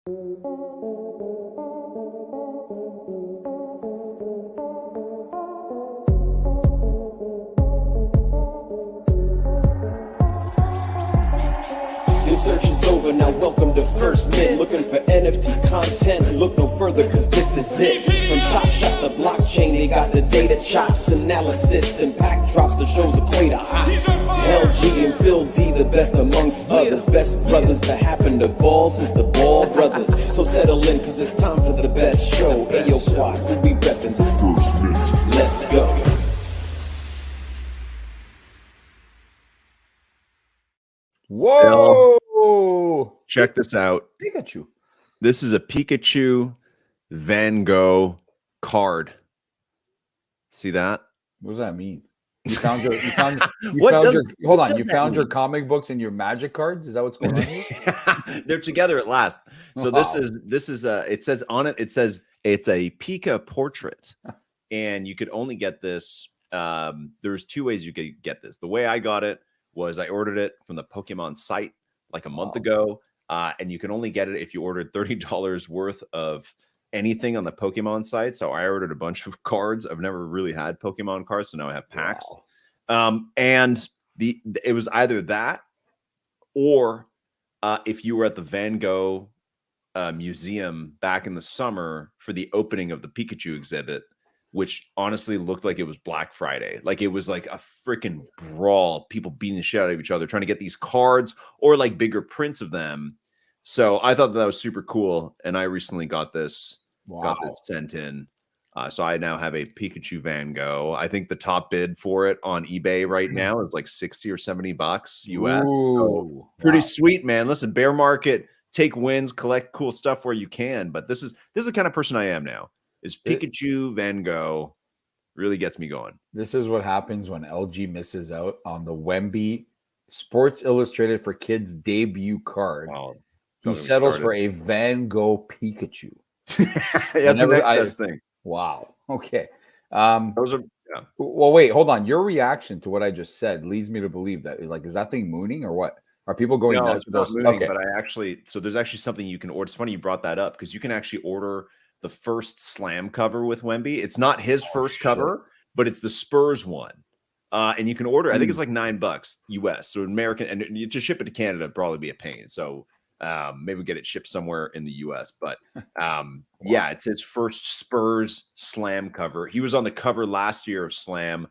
Search is over, now welcome to First Mint. Looking for NFT content, look no further cause this is it. From Top Shot to blockchain, they got the data chops, analysis, and pack drops, the show's equator hot. LG and Phil D, the best amongst others. Best brothers that happen to ball since the Ball brothers. So settle in cause it's time for the best show. Ayo Quad, who we reppin'? First Mint. Let's go. Whoa! Check this out. Pikachu. This is a Pikachu Van Gogh card. See that? What does that mean? You found your comic books and your magic cards? Is that what's going on here? They're together at last. So this is it says on it, it's a Pika portrait. And you could only get this. There's two ways you could get this. The way I got it was I ordered it from the Pokemon site like a month ago. And you can only get it if you ordered $30 worth of anything on the Pokemon site. So I ordered a bunch of cards. I've never really had Pokemon cards, so now I have packs. Wow. And it was either that or if you were at the Van Gogh museum back in the summer for the opening of the Pikachu exhibit, which honestly looked like it was Black Friday. Like it was like a freaking brawl, people beating the shit out of each other, trying to get these cards or like bigger prints of them. So I thought that was super cool. And I recently got this, got this sent in. So I now have a Pikachu Van Gogh. I think the top bid for it on eBay right now is like 60 or 70 bucks US. So pretty sweet, man. Listen, bear market, take wins, collect cool stuff where you can. But this is the kind of person I am now. Is Pikachu Van Gogh really gets me going. This is what happens when LG misses out on the Wemby Sports Illustrated for Kids debut card. Wow. He settles for a Van Gogh Pikachu. That's the next best thing. Wow. Okay. Those are. Yeah. Well, wait, hold on. Your reaction to what I just said leads me to believe that is that thing mooning or what? Are people going nuts with those? Mooning, okay. But there's actually something you can order. It's funny you brought that up because you can actually order the first Slam cover with Wemby. It's not his first cover, but it's the Spurs one. And you can order, I think it's like $9 US. So American, and to ship it to Canada would probably be a pain. So maybe get it shipped somewhere in the US. But yeah, it's his first Spurs Slam cover. He was on the cover last year of Slam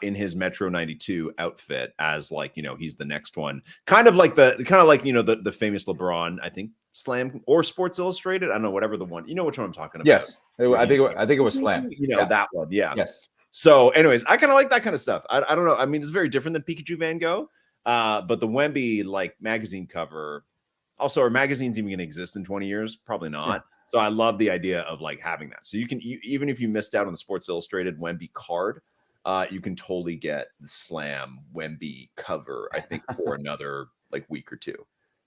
in his Metro 92 outfit as like, he's the next one. Kind of like the famous LeBron, I think, Slam or Sports Illustrated. I don't know, whatever the one. You know which one I'm talking about. Yes. I think it was Slam. That one. Yeah. Yes. So anyways, I kind of like that kind of stuff. I don't know. I mean, it's very different than Pikachu Van Gogh. But the Wemby like magazine cover, also, are magazines even going to exist in 20 years? Probably not. Yeah. So I love the idea of like having that. So even if you missed out on the Sports Illustrated Wemby card, you can totally get the Slam Wemby cover, I think, for another like week or two.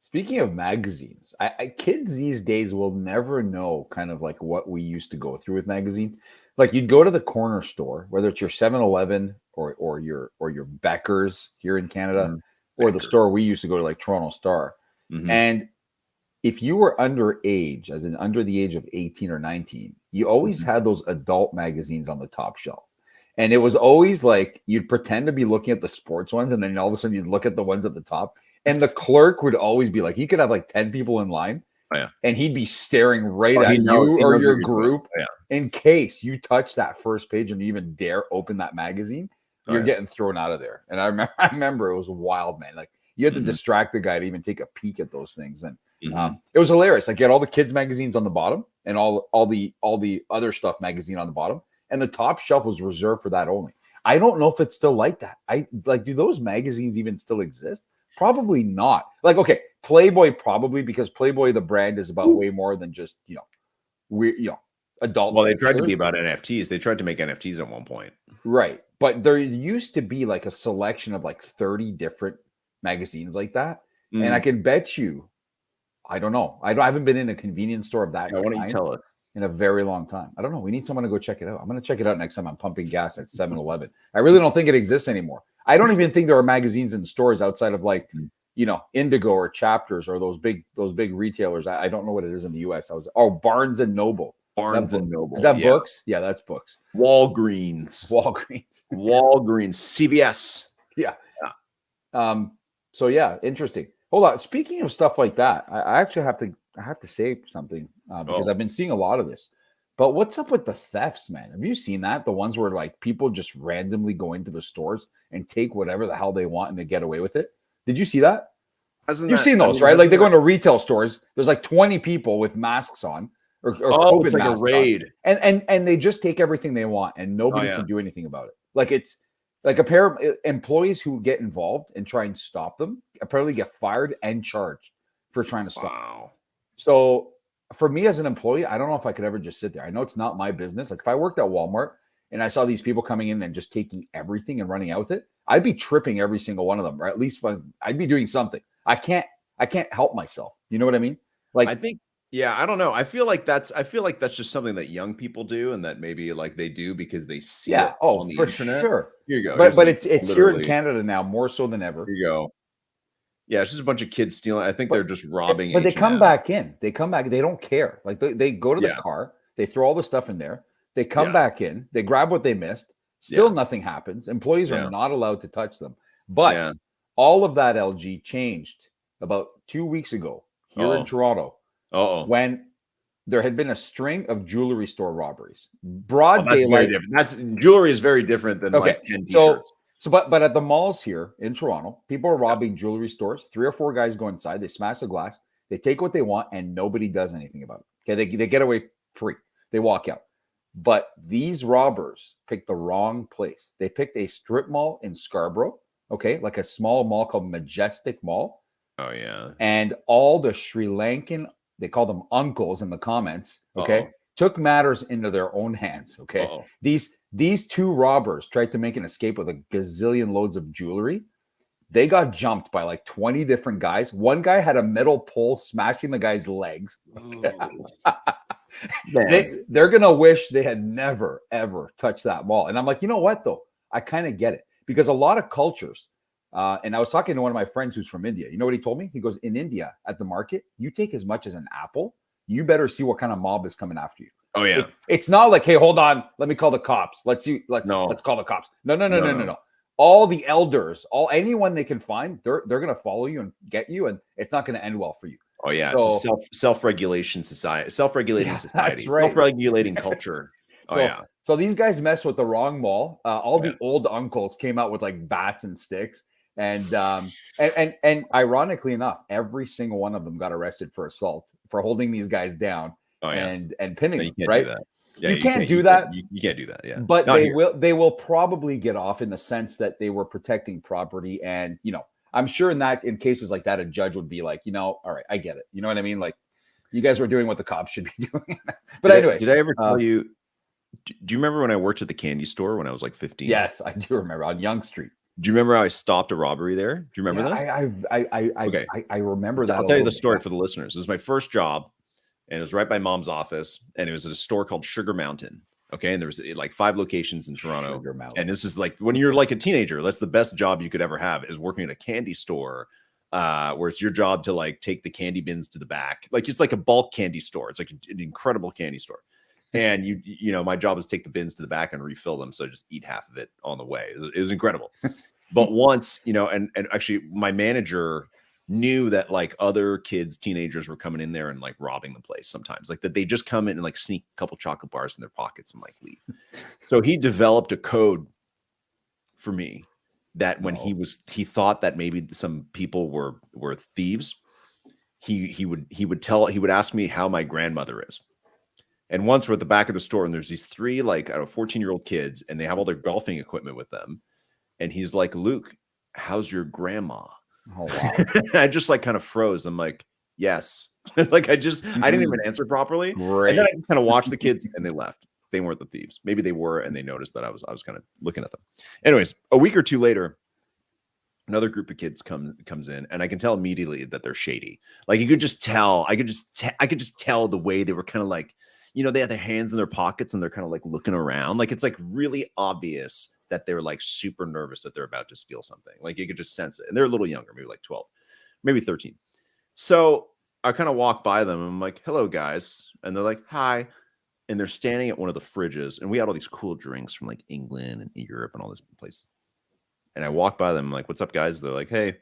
Speaking of magazines, kids these days will never know kind of like what we used to go through with magazines. Like you'd go to the corner store, whether it's your 7-Eleven or your Becker's here in Canada, or the store we used to go to, like Toronto Star. Mm-hmm. And if you were underage, as in under the age of 18 or 19, you always had those adult magazines on the top shelf. And it was always like you'd pretend to be looking at the sports ones, and then all of a sudden you'd look at the ones at the top. And the clerk would always be like, he could have like 10 people in line, and he'd be staring right at you or your group in case you touch that first page and you even dare open that magazine. You're getting thrown out of there. And I remember it was wild, man. Like you had to distract the guy to even take a peek at those things. And it was hilarious. Like you had all the kids magazines on the bottom and all the other stuff magazine on the bottom. And the top shelf was reserved for that only. I don't know if it's still like that. Do those magazines even still exist? Probably not. Like, okay, Playboy probably, because Playboy, the brand, is about way more than just, adult. Well, they tried to be about NFTs. They tried to make NFTs at one point. Right. But there used to be like a selection of like 30 different magazines like that. And I can bet you, I don't know. I haven't been in a convenience store of that kind. Why don't you tell us? In a very long time. I don't know. We need someone to go check it out. I'm going to check it out next time I'm pumping gas at 7-Eleven. I really don't think it exists anymore. I don't even think there are magazines in stores outside of like Indigo or Chapters or those big retailers. I don't know what it is in the US. Barnes and Noble. Barnes and Noble. Is that books? Yeah, that's books. Walgreens, CVS. Yeah. So yeah, interesting. Hold on. Speaking of stuff like that, I actually have to say something because I've been seeing a lot of this. But what's up with the thefts, man? Have you seen that? The ones where like people just randomly go into the stores and take whatever the hell they want and they get away with it. Did you see that? You've seen those, right? Like they go into retail stores. There's like 20 people with masks on. Or it's like a raid, and they just take everything they want, and nobody can do anything about it. Like it's like a pair of employees who get involved and try and stop them apparently get fired and charged for trying to stop. Wow. So for me as an employee, I don't know if I could ever just sit there. I know it's not my business. Like if I worked at Walmart and I saw these people coming in and just taking everything and running out with it, I'd be tripping every single one of them, or at least I'd be doing something. I can't help myself. You know what I mean? Like I think. Yeah, I don't know. I feel like that's just something that young people do, and that maybe like they do because they see it on the internet. Sure. Here you go. But it's here in Canada now more so than ever. Here you go. Yeah, it's just a bunch of kids stealing. I think they're just robbing. But they come back in. They come back. They don't care. Like they go to the car. They throw all the stuff in there. They come back in. They grab what they missed. Still nothing happens. Employees are not allowed to touch them. But all of that LG changed about 2 weeks ago here in Toronto. When there had been a string of jewelry store robberies, broad daylight. Jewelry is very different than like 10 t-shirts. But at the malls here in Toronto, people are robbing jewelry stores. 3 or 4 guys go inside, they smash the glass, they take what they want, and nobody does anything about it. Okay, they get away free. They walk out. But these robbers picked the wrong place. They picked a strip mall in Scarborough, okay, like a small mall called Majestic Mall. Oh yeah. And all the Sri Lankan, they call them uncles in the comments, okay, took matters into their own hands, okay? These 2 robbers tried to make an escape with a gazillion loads of jewelry. They got jumped by like 20 different guys. One guy had a metal pole smashing the guy's legs. They're going to wish they had never, ever touched that mall. And I'm like, you know what, though? I kind of get it. Because a lot of cultures, and I was talking to one of my friends who's from India. You know what he told me? He goes, in India, at the market, you take as much as an apple. You better see what kind of mob is coming after you. Oh, yeah. It's not like, hey, hold on. Let me call the cops. Let's call the cops. No. All the elders, anyone they can find, they're going to follow you and get you. And it's not going to end well for you. Oh, yeah. It's a self-regulation society, self-regulating society, that's right. Self-regulating culture. So these guys messed with the wrong mall. The old uncles came out with like bats and sticks. And ironically enough, every single one of them got arrested for assault, for holding these guys down and pinning them, right? You can't do that. You can't do that. Yeah. But they will probably get off in the sense that they were protecting property. And, I'm sure in cases like that, a judge would be like, all right, I get it. You know what I mean? Like you guys were doing what the cops should be doing. But anyway, did I ever tell you, do you remember when I worked at the candy store when I was like 15? Yes, I do remember, on Yonge Street. Do you remember how I stopped a robbery there? Do you remember this? I remember that. I'll tell you the story for the listeners. This is my first job, and it was right by Mom's office, and it was at a store called Sugar Mountain. Okay, and there was like 5 locations in Toronto. Sugar Mountain. And this is like when you're like a teenager, that's the best job you could ever have, is working at a candy store, where it's your job to like take the candy bins to the back. Like it's like a bulk candy store. It's like an incredible candy store. And my job is take the bins to the back and refill them. So I just eat half of it on the way. It was incredible. But once, and actually my manager knew that like other kids, teenagers were coming in there and like robbing the place sometimes. Like that they just come in and like sneak a couple chocolate bars in their pockets and like leave. So he developed a code for me that when he thought that maybe some people were thieves, he would ask me how my grandmother is. And once we're at the back of the store and there's these 3 like 14-year-old kids and they have all their golfing equipment with them. And he's like, Luke, how's your grandma? Oh, wow. I just like kind of froze. I'm like, yes. Like I didn't even answer properly. Great. And then I just kind of watched the kids and they left. They weren't the thieves. Maybe they were, and they noticed that I was kind of looking at them. Anyways, a week or 2 later, another group of kids comes in, and I can tell immediately that they're shady. Like you could just tell. I could just tell the way they were kind of like, they had their hands in their pockets and they're kind of like looking around. Like it's like really obvious that they're like super nervous that they're about to steal something. Like you could just sense it. And they're a little younger, maybe like 12. maybe 13. So I kind of walk by them and I'm like, hello, guys. And they're like, hi. And they're standing at one of the fridges. And we had all these cool drinks from like England and Europe and all this places. And I walk by them, I'm like, what's up, guys? They're like, hey.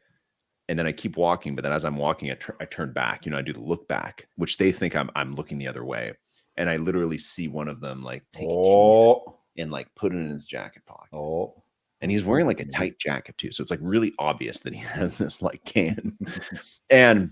And then I keep walking. But then as I'm walking, I turn back. You know, I do the look back, which they think I'm looking the other way. And I literally see one of them like take a can and like put it in his jacket pocket. And he's wearing like a tight jacket too. So it's like really obvious that he has this like can. and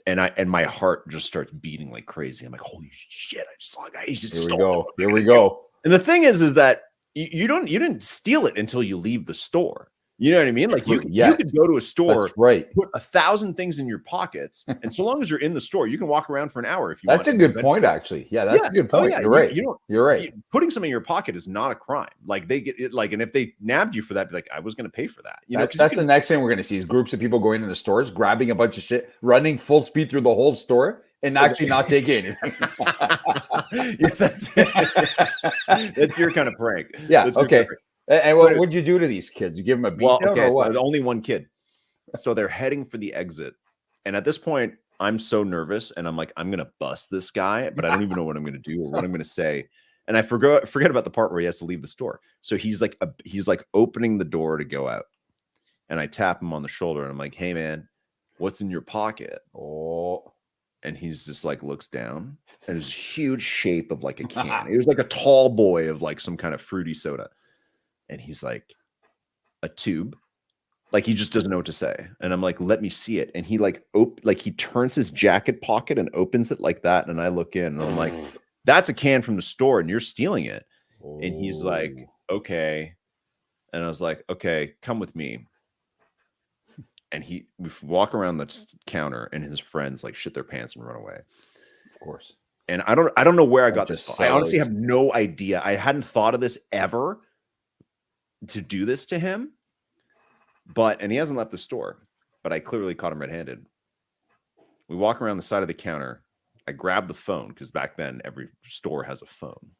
my heart just starts beating like crazy. I'm like, holy shit, I just saw a guy. He's just stole it. Here we go. And the thing is that you didn't steal it until you leave the store. You know what I mean? Like you could go to a store, that's right, put 1,000 things in your pockets, and so long as you're in the store, you can walk around for an hour if you want. That's a good point, actually. Yeah, that's a good point. You're right. You're right. Putting something in your pocket is not a crime. Like they get it, like, and if they nabbed you for that, be like, I was going to pay for that. You know, that's the next thing we're going to see is groups of people going into stores, grabbing a bunch of shit, running full speed through the whole store, and actually not taking anything. That's your kind of prank. Yeah. Okay. And what would you do to these kids? You give them a beat down or what? So only one kid. So they're heading for the exit. And at this point, I'm so nervous and I'm like, I'm going to bust this guy, but I don't even know what I'm going to do or what I'm going to say. And I forget about the part where he has to leave the store. So he's like opening the door to go out. And I tap him on the shoulder and I'm like, hey man, what's in your pocket? And he's just like looks down and there's a huge shape of like a can. It was like a tall boy of like some kind of fruity soda. And he's like, a tube. Like he just doesn't know what to say. And I'm like, let me see it. And he like he turns his jacket pocket and opens it like that. And I look in and I'm like, that's a can from the store and you're stealing it. And he's like, okay. And I was like, okay, come with me. And we walk around the counter and his friends like shit their pants and run away. Of course. And I don't know where I got this. I honestly have no idea. I hadn't thought of this ever to do this to him, and he hasn't left the store, but I clearly caught him red-handed. We walk around the side of the counter. I grab the phone because back then every store has a phone.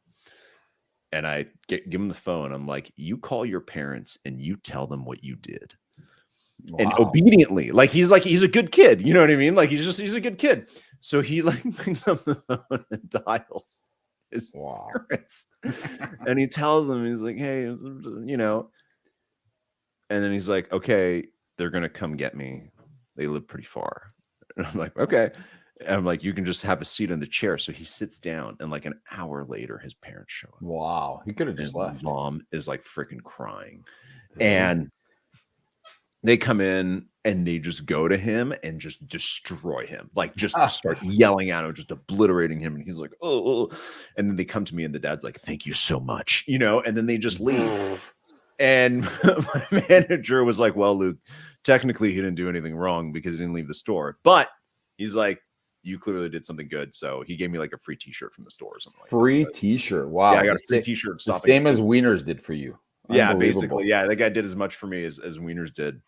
And I give him the phone. I'm like, you call your parents and you tell them what you did. Wow. And obediently, like he's a good kid. You know what I mean? Like he's a good kid. So he like picks up the phone and dials his parents. And he tells them, he's like, hey, you know, and then he's like, okay, they're gonna come get me. They live pretty far. And I'm like, okay. And I'm like, you can just have a seat in the chair. So he sits down, and like an hour later, his parents show up. Wow, he could have just left. Mom is like freaking crying, and they come in and they just go to him and just destroy him, like just start yelling at him, just obliterating him. And he's like, oh, and then they come to me and the dad's like, thank you so much, you know, and then they just leave. And my manager was like, well, Luke, technically he didn't do anything wrong because he didn't leave the store, but he's like, you clearly did something good. So he gave me like a free t-shirt from the store or something. Free t-shirt. Wow. Yeah, I got a free t-shirt. The same as Wieners did for you. Yeah, basically. Yeah, that guy did as much for me as Wieners did.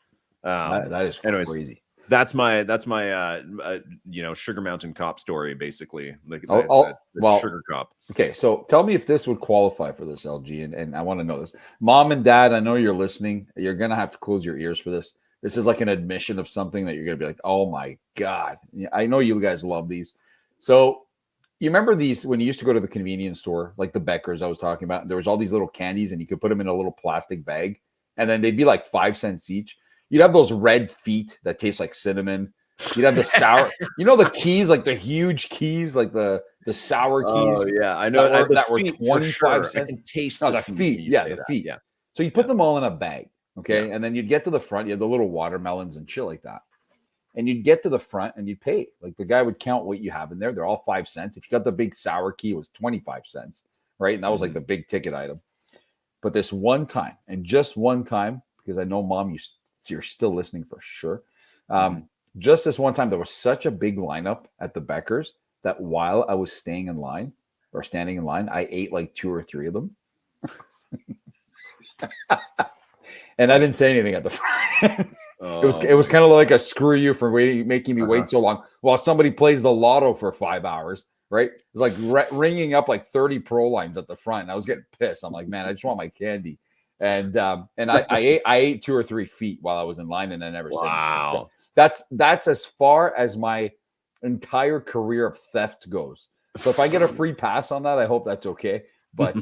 That is crazy. That's my you know, Sugar Mountain cop story, basically. Like well, Sugar Cop. Okay, so tell me if this would qualify for this, LG, and I want to know this. Mom and Dad, I know you're listening. You're gonna have to close your ears for this. This is like an admission of something that you're gonna be like, oh my God. I know you guys love these. So you remember these when you used to go to the convenience store, like the Beckers I was talking about? There was all these little candies and you could put them in a little plastic bag and then they'd be like 5 cents each. You'd have those red feet that taste like cinnamon. You'd have the sour, you know, the keys, like the huge keys, like the sour keys. Oh yeah, I know that were 25 cents. I can taste the feet. Yeah, the feet. Yeah. So you put them all in a bag. Okay. Yeah. And then you'd get to the front, you had the little watermelons and shit like that. And you'd get to the front and you'd pay. Like the guy would count what you have in there. They're all 5 cents. If you got the big sour key, it was 25 cents. Right. And that was like the big ticket item. But this one time, and just one time, because I know Mom, you're still listening for sure. Just this one time, there was such a big lineup at the Beckers that while I was standing in line, I ate like 2 or 3 of them. And I didn't say anything at the front. It was kind of like a screw you for making me wait so long while somebody plays the lotto for 5 hours, right? It was like ringing up like 30 pro lines at the front. And I was getting pissed. I'm like, man, I just want my candy. And I ate 2 or 3 feet while I was in line, and I never said anything. That's as far as my entire career of theft goes. So if I get a free pass on that, I hope that's okay. But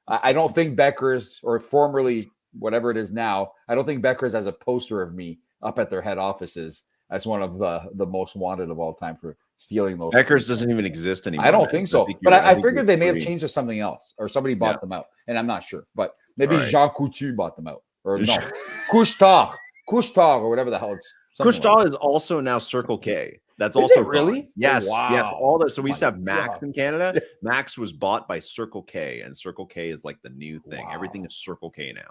I don't think Becker's, or formerly whatever it is now, I don't think Becker's has a poster of me up at their head offices as one of the most wanted of all time for stealing those. Becker's doesn't even exist anymore. I don't think so. But I figured they may have changed to something else, or somebody bought them out, and I'm not sure. But maybe Jean Coutu bought them out, or no, Couche-Tard, or whatever the hell it's. Couche-Tard is also now Circle K. That's is also it really? Yes, wow. yes. All that. So we used to have Max in Canada. Max was bought by Circle K, and Circle K is like the new thing. Wow. Everything is Circle K now.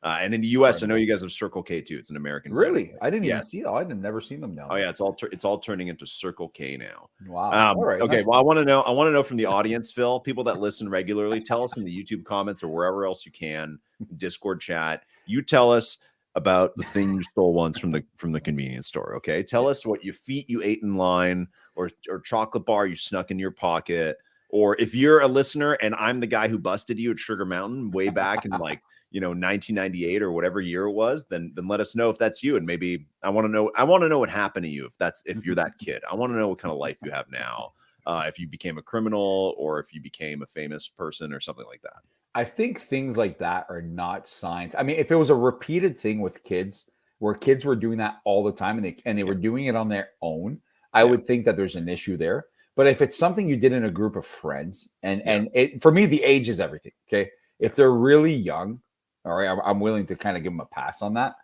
And in the US, I know you guys have Circle K too. It's an American. Really? brand. I didn't even see that. I've never seen them now. Oh yeah, it's all turning into Circle K now. Wow. All right. Okay. Well, I want to know from the audience, Phil, people that listen regularly, tell us in the YouTube comments or wherever else you can, Discord chat. You tell us about the thing you stole once from the convenience store. Okay. Tell us what feet you ate in line, or chocolate bar you snuck in your pocket. Or if you're a listener and I'm the guy who busted you at Sugar Mountain way back in 1998 or whatever year it was, then let us know if that's you. And maybe I want to know what happened to you if you're that kid. I want to know what kind of life you have now. If you became a criminal, or if you became a famous person or something like that. I think things like that are not signs. I mean, if it was a repeated thing with kids, where kids were doing that all the time and they were doing it on their own, I would think that there's an issue there. But if it's something you did in a group of friends, and for me, the age is everything. Okay. If they're really young, all right, I'm willing to kind of give them a pass on that.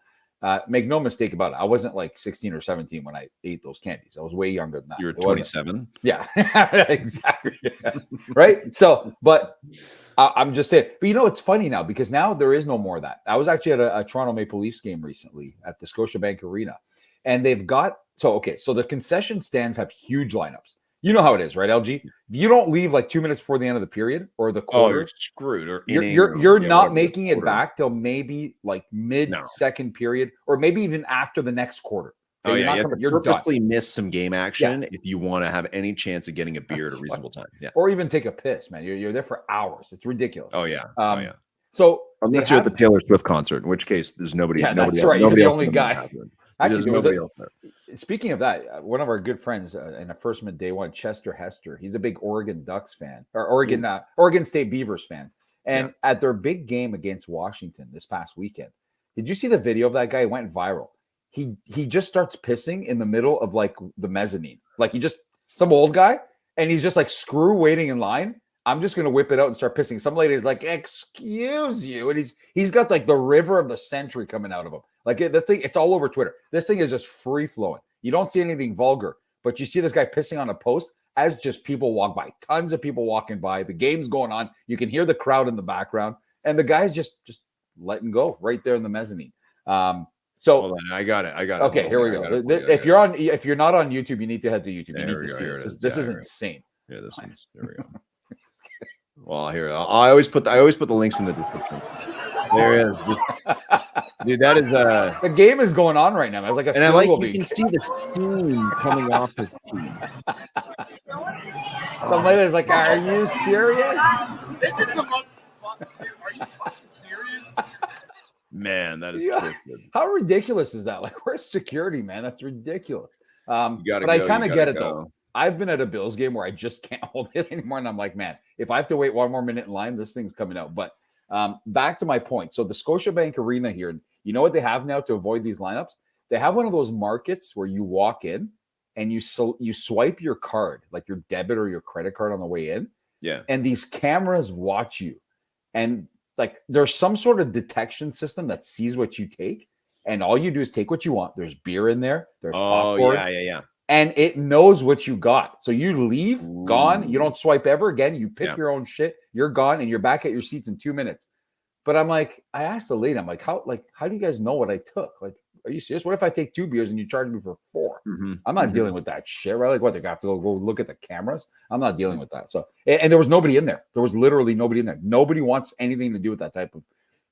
Make no mistake about it. I wasn't like 16 or 17 when I ate those candies. I was way younger than that. You were 27. Yeah, exactly. Right. So, but I'm just saying, but it's funny now, because now there is no more of that. I was actually at a Toronto Maple Leafs game recently at the Scotiabank Arena, and they've got, so the concession stands have huge lineups. You know how it is, right, LG? If you don't leave like 2 minutes before the end of the period or the quarter, you're screwed. Or you're not making it back till maybe like mid-second period, or maybe even after the next quarter. Okay, you're purposely miss some game action if you want to have any chance of getting a beer at a reasonable time. Yeah, or even take a piss, man. You're there for hours. It's ridiculous. Oh yeah. So unless you're at the Taylor Swift concert, in which case there's nobody. Yeah, nobody that's right. You're the only guy. Happen. Actually, speaking of that, one of our good friends in a first mid day one, Chester Hester, he's a big Oregon Ducks fan, or Oregon State Beavers fan. And at their big game against Washington this past weekend, did you see the video of that guy? It went viral. He just starts pissing in the middle of like the mezzanine. Like some old guy, and he's just like, screw waiting in line. I'm just gonna whip it out and start pissing. Some lady is like, excuse you. And he's got like the river of the century coming out of him. Like the thing, it's all over Twitter. This thing is just free flowing. You don't see anything vulgar, but you see this guy pissing on a post as just people walk by. Tons of people walking by. The game's going on. You can hear the crowd in the background, and the guy's just letting go right there in the mezzanine. So hold on, I got it. Okay, here we go. If you're not on YouTube, you need to head to YouTube. You need to see this. This is insane. Yeah, this one's there we go. Well, here I always put the links in the description. There it is, dude. That is the game is going on right now. It's like you can see the steam coming off his teeth. Some lady's like, "Are you serious? This is the most fun. Are you fucking serious?" Man, that is twisted. How ridiculous is that? Like, where's security, man? That's ridiculous. I kind of get it though. I've been at a Bills game where I just can't hold it anymore. And I'm like, man, if I have to wait one more minute in line, this thing's coming out. But back to my point. So the Scotiabank Arena here, you know what they have now to avoid these lineups? They have one of those markets where you walk in and you swipe your card, like your debit or your credit card on the way in. Yeah. And these cameras watch you. And like there's some sort of detection system that sees what you take. And all you do is take what you want. There's beer in there. There's popcorn. Yeah. And it knows what you got. So you leave, gone. You don't swipe ever again. You pick your own shit. You're gone, and you're back at your seats in 2 minutes. But I'm like, I asked the lady, I'm like, how do you guys know what I took? Like, are you serious? What if I take 2 beers and you charge me for 4? Mm-hmm. I'm not dealing with that shit, right? Like, what, they have to go look at the cameras? I'm not dealing with that. So, and there was nobody in there. There was literally nobody in there. Nobody wants anything to do with that type of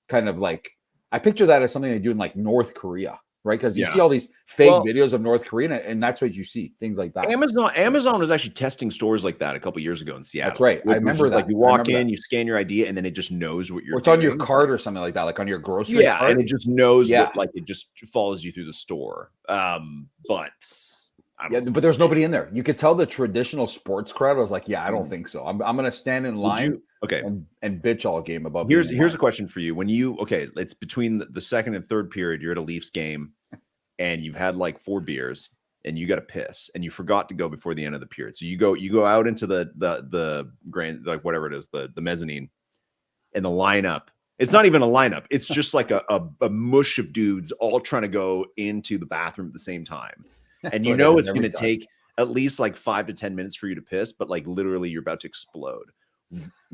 kind of like, I picture that as something they do in like North Korea. right? Because you Yeah. see all these fake Well- videos of North Korea, and that's what you see, things like that. Amazon was actually testing stores like that a couple years ago in Seattle. That's right. I Which was remember just like that. you I walk remember in, that. you scan your ID, and then it just knows what you're Or it's on your doing. card or something like that, like on your grocery Yeah, card. and it just knows Yeah. what, like, it just follows you through the store. But I Yeah, don't know. but there's nobody in there. You could tell the traditional sports crowd was like, yeah, I don't think so. I'm going to stand in line Okay. and bitch all game about Here's being in a line. question for you. When you it's between the second and third period, you're at a Leafs game, and you've had like 4 beers, and you got to piss, and you forgot to go before the end of the period. So you go out into the grand, like whatever it is, the mezzanine, and the lineup. It's not even a lineup. It's just like a mush of dudes all trying to go into the bathroom at the same time. And That's you what it know is it's going every to time. take at least like 5 to 10 minutes for you to piss, but like literally you're about to explode.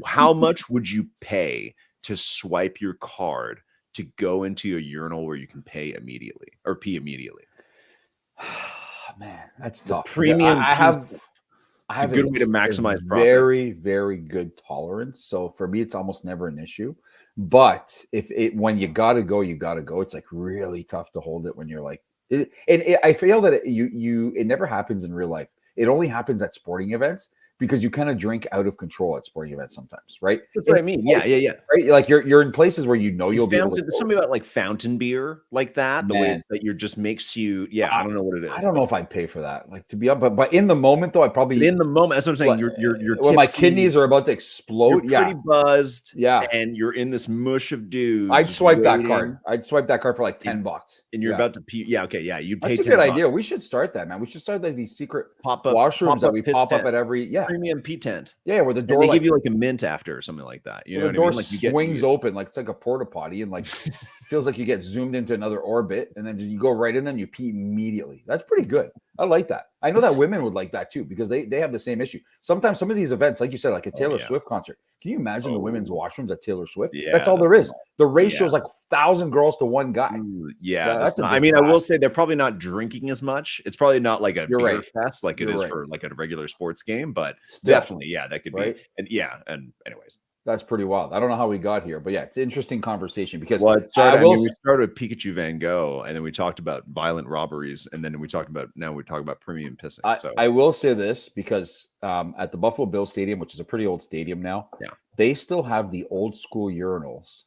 How much would you pay to swipe your card to go into a urinal where you can pay immediately or pee immediately? Man, that's tough. Premium I have It's a good way to maximize profit. very, very good tolerance. So for me, it's almost never an issue. But when you gotta go, you gotta go. It's like really tough to hold it when you're like, I feel that it never happens in real life. It only happens at sporting events because you kind of drink out of control at sporting events sometimes, right? That's what I mean. Yeah. Right? Like you're in places where you'll be able to There's something about like fountain beer like that. The way Man. that you're just makes you. Yeah, I don't know what it is. I don't know if I'd pay for that. Like to be up, but in the moment though, I probably But in the moment, that's what I'm saying. You're when my tipsy, kidneys are about to explode. you're pretty buzzed. Yeah. and you're in this mush of dudes. I'd swipe that waiting, card. I'd swipe that card for like $10. and you're Yeah. about to pee. Yeah, okay, yeah. You'd pay. That's a $10. good idea. We should start that, man. We should start like these secret Pop-up washrooms that we piss pop up tent. at every Premium pee tent. where the And door they like, give you like a mint after or something like that. You know the what door I mean? Like you swings open, like it's like a porta potty, and like feels like you get zoomed into another orbit, and then you go right in, then you pee immediately. That's pretty good. I like that. I know that women would like that too because they have the same issue. Sometimes some of these events, like you said, like a Taylor Swift concert. Can you imagine the women's washrooms at Taylor Swift? Yeah, That's all there is. The ratio is like 1,000 girls to one guy. Yeah, that's a I mean, I will disaster. say they're probably not drinking as much. It's probably not like a You're beer right. fest like it You're is right. for like a regular sports game, but Still, definitely, yeah, that could right? be. And anyways, That's pretty wild. I don't know how we got here, but yeah, it's an interesting conversation because well, I will we started with Pikachu Van Gogh, and then we talked about violent robberies, and then we talk about premium pissing. So I will say this because at the Buffalo Bills Stadium, which is a pretty old stadium now, Yeah. they still have the old school urinals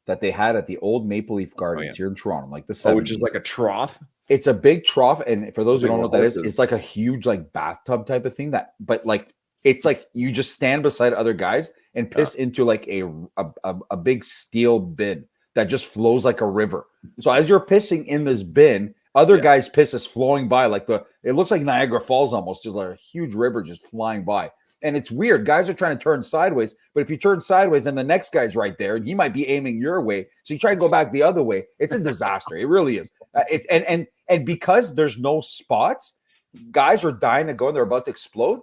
that they had at the old Maple Leaf Gardens here in Toronto, like the 70s. which is like a trough. It's a big trough, and for those who Big don't know what that is, horses. it's like a huge like bathtub type of thing. But like it's like you just stand beside other guys and piss into like a big steel bin that just flows like a river. So as you're pissing in this bin, other guys' piss is flowing by like it looks like Niagara Falls almost, just like a huge river just flying by. And it's weird. Guys are trying to turn sideways, but if you turn sideways, then the next guy's right there, and he might be aiming your way. So you try and go back the other way. It's a disaster. It really is. And because there's no spots, guys are dying to go and they're about to explode.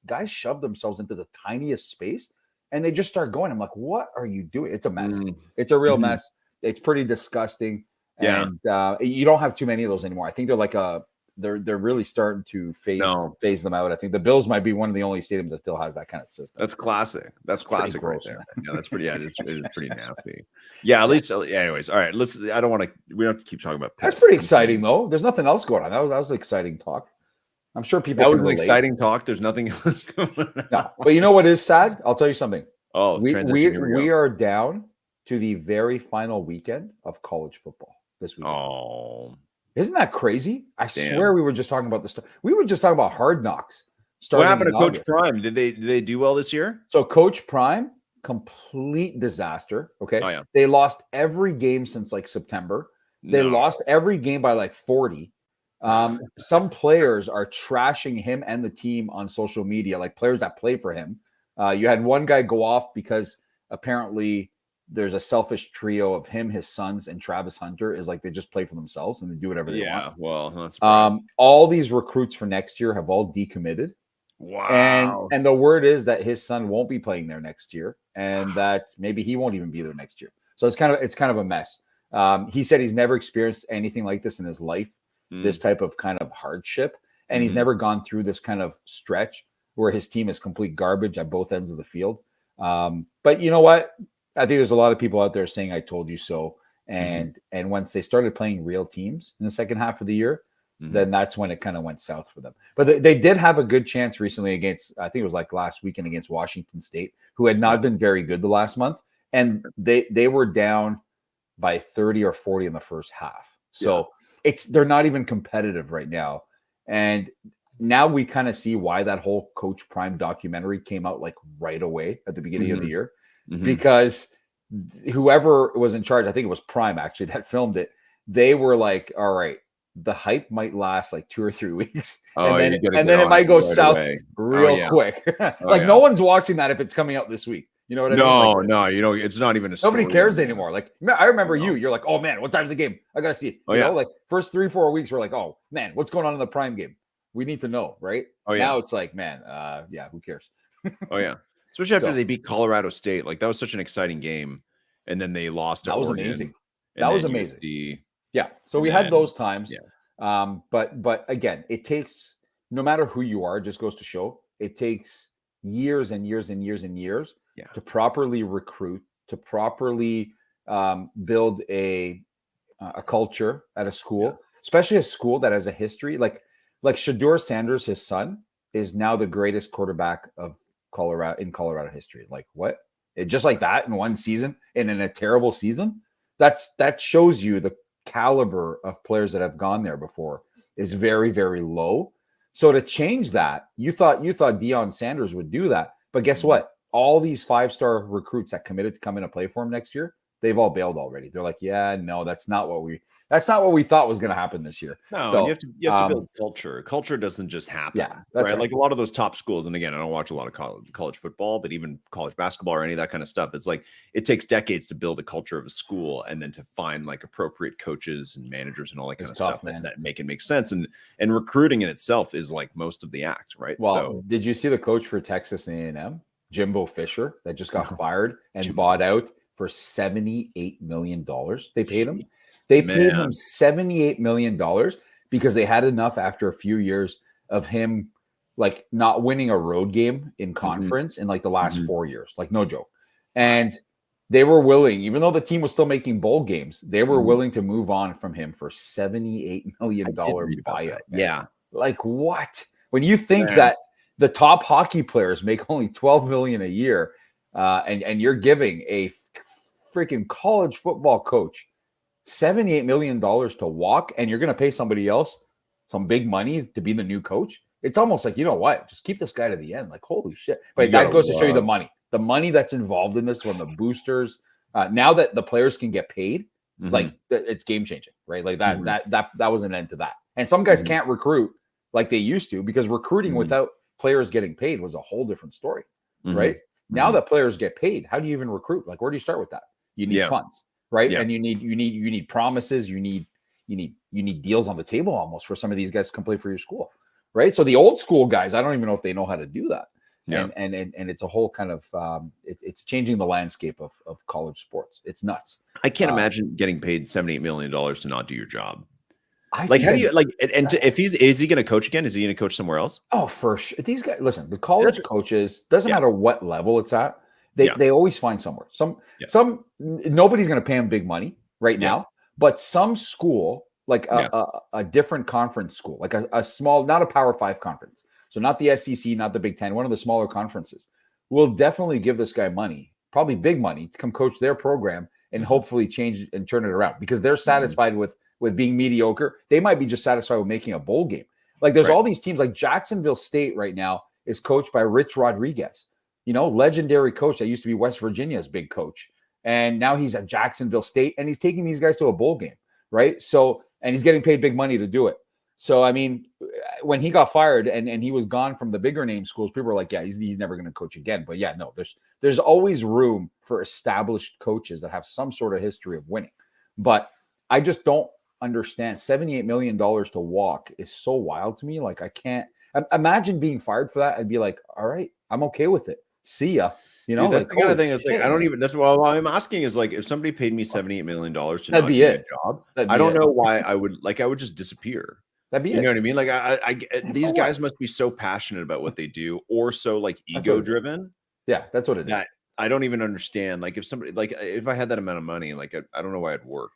Guys shove themselves into the tiniest space and they just start going. I'm like, what are you doing? It's a mess. It's a real mess. It's pretty disgusting. Yeah. And you don't have too many of those anymore. I think they're like they're really starting to phase them out. I think the Bills might be one of the only stadiums that still has that kind of system. That's classic. That's classic right gross, there. man. Yeah, that's pretty. Yeah, it is pretty nasty. Yeah, at least. Anyways, all right. I don't want to. We don't have to keep talking about. That's piss. pretty exciting though. There's nothing else going on. That was exciting talk. I'm sure people. That can was an relate. exciting talk. There's nothing else going on. No, but you know what is sad? I'll tell you something. Oh, we transition, we are down to the very final weekend of college football this weekend. Oh, Isn't that crazy? I Damn. swear we were just talking about this. We were just talking about Hard Knocks. what happened to Coach August. Prime? Did they do well this year? So Coach Prime, complete disaster. Okay. Oh, yeah. They lost every game since like September. They No. lost every game by like 40. Some players are trashing him and the team on social media, like players that play for him. You had one guy go off because apparently there's a selfish trio of him, his sons, and Travis Hunter is like they just play for themselves and they do whatever they Yeah. want. Well, that's All these recruits for next year have all decommitted. wow. And the word is that his son won't be playing there next year, and that maybe he won't even be there next year. So it's kind of a mess. He said he's never experienced anything like this in his life, this type of kind of hardship, and he's never gone through this kind of stretch where his team is complete garbage at both ends of the field. But you know what? I think there's a lot of people out there saying "I told you so," And once they started playing real teams in the second half of the year, then that's when it kind of went south for them. But they did have a good chance recently against, I think it was like last weekend against Washington State, who had not been very good the last month. And they were down by 30 or 40 in the first half. So they're not even competitive right now. And now we kind of see why that whole Coach Prime documentary came out like right away at the beginning of the year, because whoever was in charge, I think it was Prime actually that filmed it. They were like, all right, the hype might last like 2 or 3 weeks. And then it might go south real quick. No one's watching that if it's coming out this week. You know what I mean? No, it's not even a story. Nobody cares anymore. Like, I remember you're like, oh man, what time's the game? I gotta see it. You know, like first 3-4 weeks, we're like, oh man, what's going on in the Prime game? We need to know, right? Now it's like, man, who cares? Especially after they beat Colorado State. Like that was such an exciting game. And then they lost to Oregon. Amazing. That was amazing. So we had those times. But again, it takes, no matter who you are, it just goes to show it takes years and years and years and years to properly recruit, to properly build a culture at a school, especially a school that has a history. Like Shedeur Sanders, his son, is now the greatest quarterback of Colorado history. Like what? Just like that in one season and in a terrible season. That shows you the caliber of players that have gone there before is very, very low. So to change that, you thought Deion Sanders would do that, but guess what? All these 5-star recruits that committed to come in and play for him next year, they've all bailed already. They're like, no, that's not what we thought was going to happen this year. No, so, you have to build culture. Culture doesn't just happen. Right? Like a lot of those top schools. And again, I don't watch a lot of college football, but even college basketball or any of that kind of stuff. It's like, it takes decades to build a culture of a school and then to find like appropriate coaches and managers and all that kind of stuff that make it make sense. And recruiting in itself is like most of the act, right? Well, did you see the coach for Texas A&M, Jimbo Fisher, that just got fired and bought out for $78 million? They paid him. They paid him $78 million because they had enough after a few years of him like not winning a road game in conference in like the last 4 years, like no joke. And they were willing, even though the team was still making bowl games, they were willing to move on from him for $78 million buyout. Yeah. Like what? When you think that the top hockey players make only $12 million a year, and you're giving a freaking college football coach $78 million to walk, and you're going to pay somebody else some big money to be the new coach. It's almost like, you know what? Just keep this guy to the end. Like, holy shit. But that goes to show you the money that's involved in this from the boosters. Now that the players can get paid, like it's game changing, right? Like that was an end to that. And some guys can't recruit like they used to because recruiting without players getting paid was a whole different story, right? Now that players get paid, how do you even recruit? Like, where do you start with that? You need funds, right? And you need promises. You need deals on the table almost for some of these guys to come play for your school, right? So the old school guys, I don't even know if they know how to do that. And it's a whole kind of it's changing the landscape of college sports. It's nuts. I can't imagine getting paid $78 million to not do your job. How do you like? If is he going to coach again? Is he going to coach somewhere else? Oh, for sure. These guys, listen. The college coaches, doesn't matter what level it's at. They always find somewhere. Some nobody's going to pay them big money right now, but some school like a different conference school, like a small, not a Power 5 conference, so not the SEC, not the Big Ten, one of the smaller conferences, will definitely give this guy money, probably big money, to come coach their program and hopefully change and turn it around because they're satisfied with being mediocre. They might be just satisfied with making a bowl game. Like there's all these teams like Jacksonville State right now is coached by Rich Rodriguez, legendary coach that used to be West Virginia's big coach. And now he's at Jacksonville State and he's taking these guys to a bowl game. Right. So, and he's getting paid big money to do it. So, I mean, when he got fired and he was gone from the bigger name schools, people were like, yeah, he's never going to coach again. But yeah, no, there's always room for established coaches that have some sort of history of winning. But I just don't understand. $78 million to walk is so wild to me. Like I can't imagine being fired for that. I'd be like, all right, I'm okay with it. See ya. Dude, that's like, the kind of thing that's like, I don't even, that's what I'm asking is like, if somebody paid me $78 million to not do a job, I don't know why I would just disappear. That'd be you know what I mean? Like these guys must be so passionate about what they do or so like ego driven. Yeah, that's what it is. I don't even understand. Like if somebody, like if I had that amount of money, like I don't know why I'd work,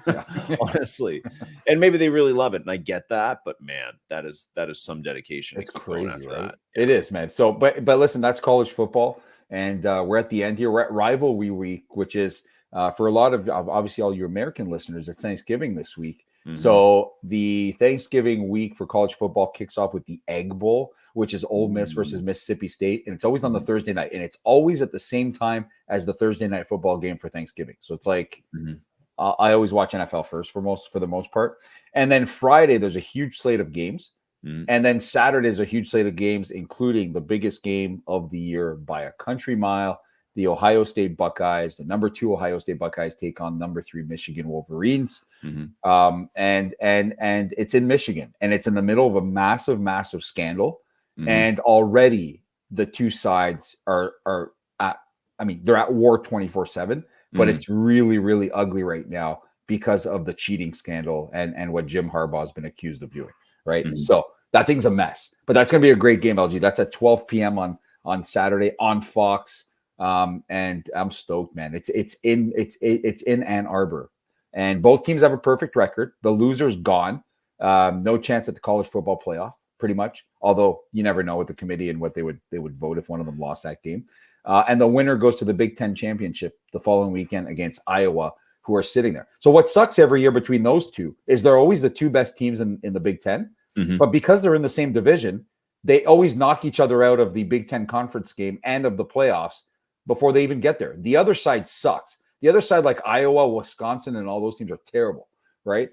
Yeah. honestly. And maybe they really love it, and I get that. But man, that is some dedication. It's to keep going crazy, after right? that. It is, man. So, but listen, that's college football, and we're at the end here. We're at rivalry week, which is for a lot of obviously all your American listeners, it's Thanksgiving this week. Mhm. So the Thanksgiving week for college football kicks off with the Egg Bowl, which is Ole Miss versus Mississippi State, and it's always on the Thursday night, and it's always at the same time as the Thursday night football game for Thanksgiving. So it's like I always watch NFL first for the most part, and then Friday there's a huge slate of games. And then Saturday is a huge slate of games, including the biggest game of the year by a country mile. The Ohio State Buckeyes, the number 2 Ohio State Buckeyes, take on number 3 Michigan Wolverines. And it's in Michigan, and it's in the middle of a massive scandal. And already the two sides are at, I mean, they're at war 24/7, but it's really ugly right now because of the cheating scandal and what Jim Harbaugh has been accused of doing. Right. So that thing's a mess, but that's going to be a great game, LG. That's at 12 p.m. on Saturday on Fox. And I'm stoked, man. It's in Ann Arbor, and both teams have a perfect record. The loser's gone. No chance at the college football playoff, pretty much. Although you never know with the committee and what they would vote if one of them lost that game. And the winner goes to the Big Ten championship the following weekend against Iowa, who are sitting there. So what sucks every year between those two is they're always the two best teams in the Big Ten. But because they're in the same division, they always knock each other out of the Big Ten conference game and of the playoffs before they even get there. The other side sucks. The other side, like Iowa, Wisconsin, and all those teams are terrible, right?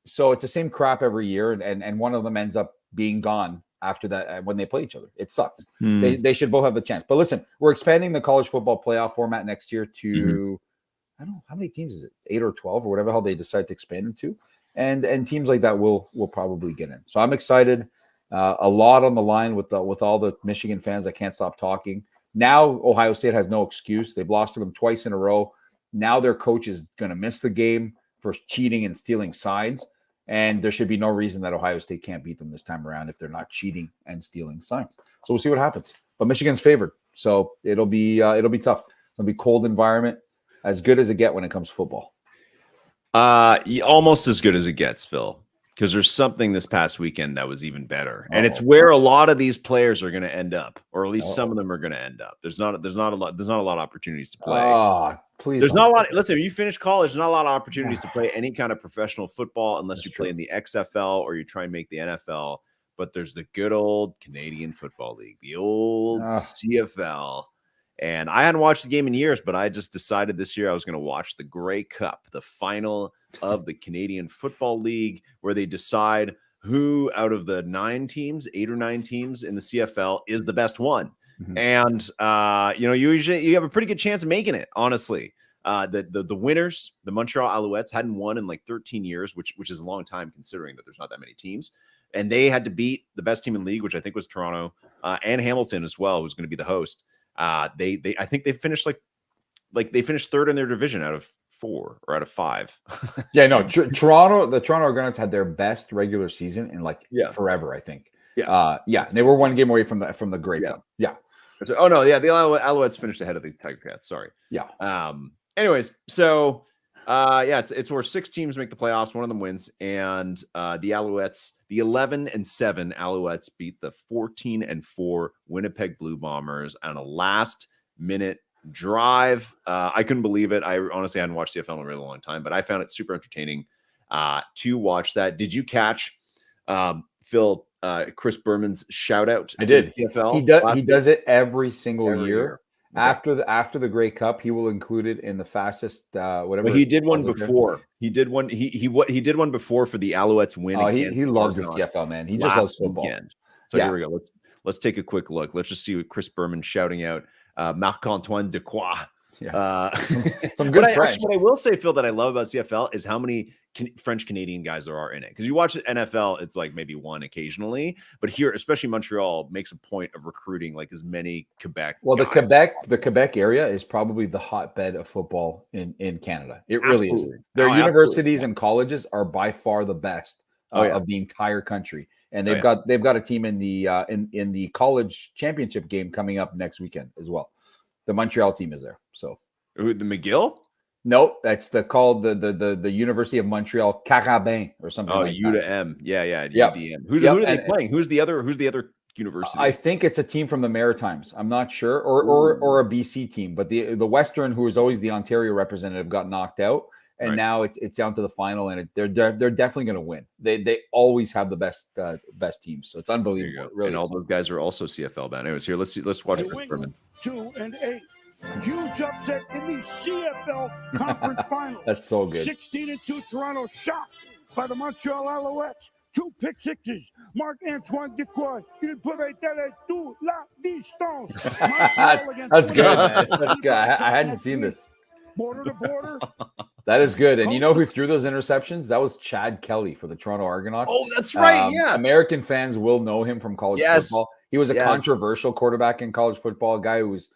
So it's the same crap every year, and one of them ends up being gone after that when they play each other. It sucks. They should both have the chance. But listen, we're expanding the college football playoff format next year to I don't know how many teams is it, 8 or 12 or whatever the hell they decide to expand it to, and teams like that will probably get in. So I'm excited. A lot on the line with all the Michigan fans. I can't stop talking. Now Ohio State has no excuse. They've lost to them twice in a row. Now their coach is going to miss the game for cheating and stealing signs, and there should be no reason that Ohio State can't beat them this time around if they're not cheating and stealing signs. So we'll see what happens. But Michigan's favored, so it'll be tough. It'll be cold environment, as good as it gets when it comes to football. Almost as good as it gets, Phil. Because there's something this past weekend that was even better, and it's where a lot of these players are going to end up, or at least some of them are going to end up. There's not a lot of opportunities to play. Please, there's not a lot. Listen, if you finish college, there's not a lot of opportunities to play any kind of professional football unless you play in the XFL or you try and make the NFL. But there's the good old Canadian Football League, the old CFL. And I hadn't watched the game in years, but I just decided this year I was going to watch the Grey Cup, the final of the Canadian Football League, where they decide who out of the 8 or 9 teams in the CFL is the best one. And you have a pretty good chance of making it, honestly. The winners, the Montreal Alouettes, hadn't won in like 13 years, which is a long time considering that there's not that many teams. And they had to beat the best team in the league, which I think was Toronto, and Hamilton as well, who's going to be the host. I think they finished like they finished third in their division out of 4 or out of 5. Yeah, no, the Toronto Argonauts had their best regular season in forever, I think. And they were one game away from the Grey Cup. Yeah. The Alouettes finished ahead of the Tiger Cats. Sorry. Yeah. Anyways, so it's where 6 teams make the playoffs. One of them wins, and the Alouettes, the 11-7 Alouettes, beat the 14-4 Winnipeg Blue Bombers on a last-minute drive. I couldn't believe it. I honestly hadn't watched CFL in a really long time, but I found it super entertaining to watch that. Did you catch Phil? Chris Berman's shout out. I did. CFL. He does it every single year. Okay. After the Grey Cup, he will include it in the fastest whatever. Well, he did one before. He did one. He did one before for the Alouettes win. He loves the CFL, man. He just loves football. Weekend. So here we go. Let's take a quick look. Let's just see what Chris Berman shouting out. Marc-Antoine Dequoy. Some good French. What I will say, Phil, that I love about CFL is how many French Canadian guys there are in it. Because you watch the NFL, it's like maybe one occasionally, but here, especially Montreal, makes a point of recruiting like as many Quebec. Well, guys. The Quebec area is probably the hotbed of football in Canada. It really is. Their universities and colleges are by far the best of the entire country, and they've got a team in the college championship game coming up next weekend as well. The Montreal team is there. So Who, the McGill? no, that's called the University of Montreal Carabin or something like U that. to M. Yeah, Yep. UDM. Who Yep. are they And playing? Who's the other university? I think it's a team from the Maritimes. I'm not sure, or a BC team, but the Western, who is always the Ontario representative, got knocked out, and now it's down to the final, and they're definitely going to win. They always have the best teams, so it's unbelievable. Really, and all those guys are also CFL bound. Anyways, here let's watch Chris Berman. 2-8. Huge upset in the CFL conference finals. That's so good. 16-2 Toronto shocked by the Montreal Alouettes. 2 pick sixes. Marc-Antoine Decoy. Il pourrait aller tout la distance. That's good, man. That's good. I hadn't seen this. Border to border. That is good. And you know who threw those interceptions? That was Chad Kelly for the Toronto Argonauts. Oh, that's right. Yeah. American fans will know him from college football. He was a controversial quarterback in college football, a guy who was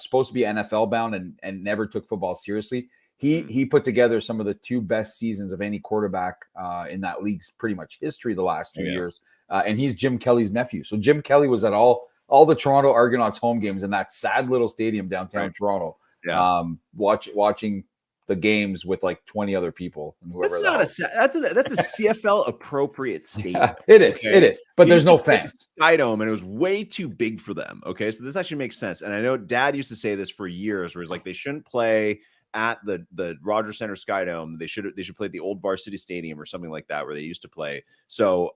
supposed to be NFL bound and never took football seriously. He put together some of the 2 best seasons of any quarterback in that league's pretty much history the last 2 years. And he's Jim Kelly's nephew. So Jim Kelly was at all the Toronto Argonauts home games in that sad little stadium downtown Toronto. Yeah. Watching the games with like 20 other people and whoever. That's a CFL appropriate stadium. It is. But there's no fans. Skydome, and it was way too big for them. Okay, so this actually makes sense. And I know Dad used to say this for years, where he's like, they shouldn't play at the Rogers Center Skydome. They should play at the old Varsity Stadium or something like that, where they used to play. So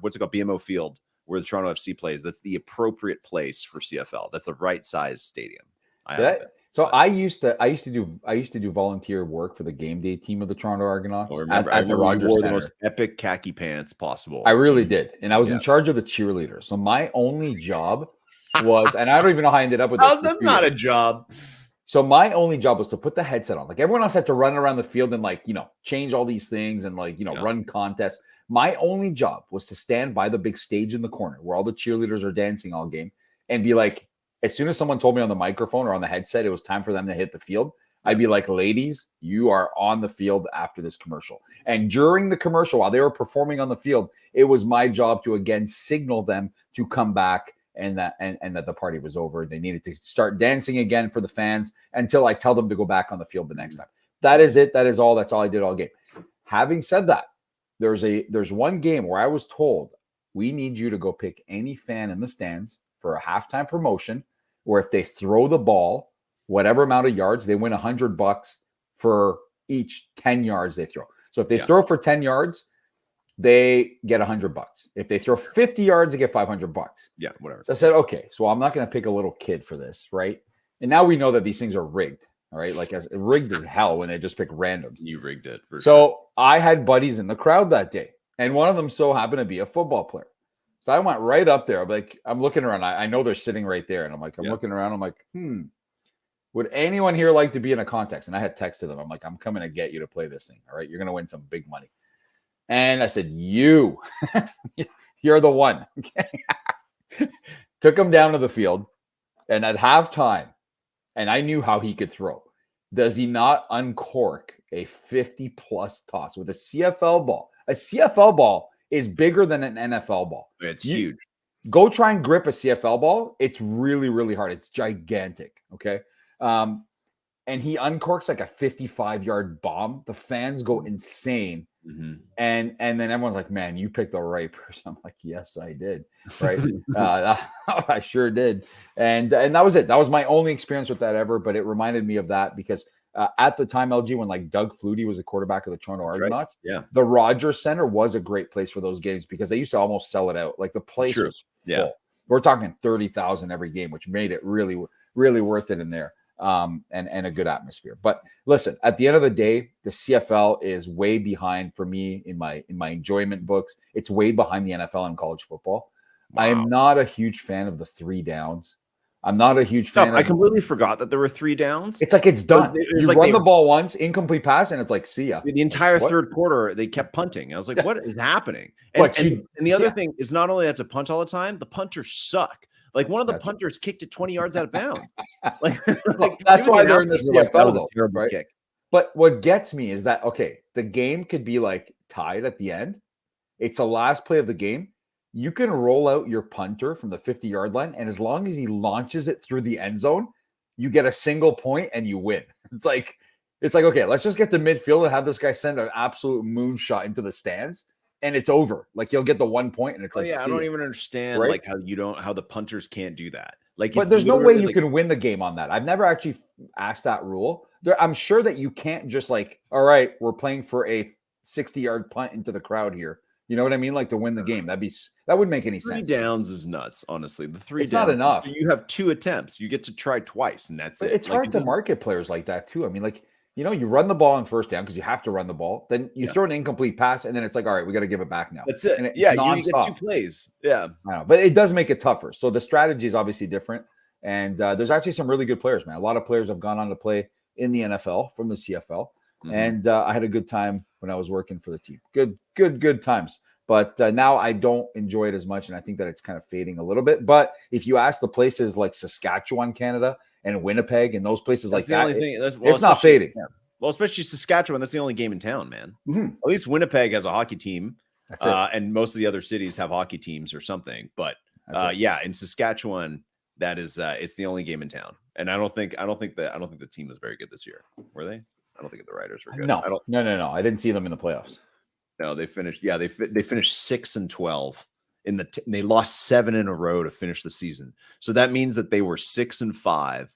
what's it called, BMO Field, where the Toronto FC plays, that's the appropriate place for CFL. That's the right size stadium. I used to do volunteer work for the game day team of the Toronto Argonauts at the Rogers Center. The most epic khaki pants possible. I really did, and I was in charge of the cheerleaders. So my only job was, and I don't even know how I ended up with this. That's not a job. So my only job was to put the headset on. Like everyone else had to run around the field and change all these things and run contests. My only job was to stand by the big stage in the corner where all the cheerleaders are dancing all game and be like, as soon as someone told me on the microphone or on the headset it was time for them to hit the field, I'd be like, ladies, you are on the field after this commercial. And during the commercial, while they were performing on the field, it was my job to again signal them to come back and that the party was over. They needed to start dancing again for the fans until I tell them to go back on the field the next time. That is it. That is all. That's all I did all game. Having said that, there's one game where I was told, we need you to go pick any fan in the stands for a halftime promotion, where if they throw the ball, whatever amount of yards, they win $100 for each 10 yards they throw. So if they throw for 10 yards, they get $100. If they throw 50 yards, they get $500. Yeah, whatever. So I said, okay, so I'm not going to pick a little kid for this, right? And now we know that these things are rigged, all right? Like as rigged as hell when they just pick randoms. You rigged it. So I had buddies in the crowd that day, and one of them so happened to be a football player. So I went right up there. I'm looking around. I know they're sitting right there. And I'm looking around. I'm like, would anyone here like to be in a contest? And I had texted them. I'm like, I'm coming to get you to play this thing. All right. You're going to win some big money. And I said, you're the one. Okay. Took him down to the field. And at halftime, and I knew how he could throw. Does he not uncork a 50+ toss with a CFL ball? A CFL ball is bigger than an NFL ball. It's huge. Go try and grip a CFL ball. It's really, really hard. It's gigantic. Okay. And he uncorks like a 55-yard bomb. The fans go insane. Mm-hmm. And then everyone's like, man, you picked the right person. I'm like, yes, I did. Right. I sure did. And that was it. That was my only experience with that ever. But it reminded me of that because at the time, LG, when like Doug Flutie was the quarterback of the Toronto Argonauts, the Rogers Center was a great place for those games because they used to almost sell it out. Like the place was full. Yeah. We're talking 30,000 every game, which made it really, really worth it in there. And a good atmosphere. But listen, at the end of the day, the CFL is way behind for me in my enjoyment books. It's way behind the NFL and college football. Wow. I am not a huge fan of the 3 downs. I'm not a huge fan. I completely forgot that there were 3 downs. It's like it's done. You run the ball once, incomplete pass, and it's like, see ya. The entire third quarter, they kept punting. I was like, what is happening? And the other thing is not only have to punt all the time, the punters suck. Like one of the punters kicked it 20 yards out of bounds. That's why they're in the CFL, though, terrible right? Kick. But what gets me is that, okay, the game could be like tied at the end. It's the last play of the game. You can roll out your punter from the 50-yard line, and as long as he launches it through the end zone, you get a single point and you win. It's like, okay, let's just get to midfield and have this guy send an absolute moonshot into the stands, and it's over. Like, you'll get the 1 point, and it's like, I don't even understand right? like how the punters can't do that. Like, but there's no way you can win the game on that. I've never actually asked that rule. I'm sure that you can't just like, all right, we're playing for a 60-yard punt into the crowd here. You know what I mean? Like, to win the game. That wouldn't make any sense. 3 downs is nuts, honestly. The 3 it's downs, not enough. You have 2 attempts. You get to try twice, and that's it. It's hard to market players like that too. I mean, like, you run the ball on first down because you have to run the ball. Then you throw an incomplete pass, and then it's like, all right, we got to give it back now. That's it. And you get 2 plays. Yeah. I know, but it does make it tougher. So the strategy is obviously different. And there's actually some really good players, man. A lot of players have gone on to play in the NFL from the CFL. Mm-hmm. And I had a good time when I was working for the team. Good times. But now I don't enjoy it as much, and I think that it's kind of fading a little bit. But if you ask the places like Saskatchewan, Canada, and Winnipeg, and those places like that, it's not fading. Yeah. Well, especially Saskatchewan, that's the only game in town, man. Mm-hmm. At least Winnipeg has a hockey team, and most of the other cities have hockey teams or something. But in Saskatchewan, that is it's the only game in town. And I don't think the team was very good this year. Were they? I don't think the Riders were good. No. I didn't see them in the playoffs. No, they finished. Yeah, they finished 6-12 they lost 7 in a row to finish the season. So that means that they were 6-5,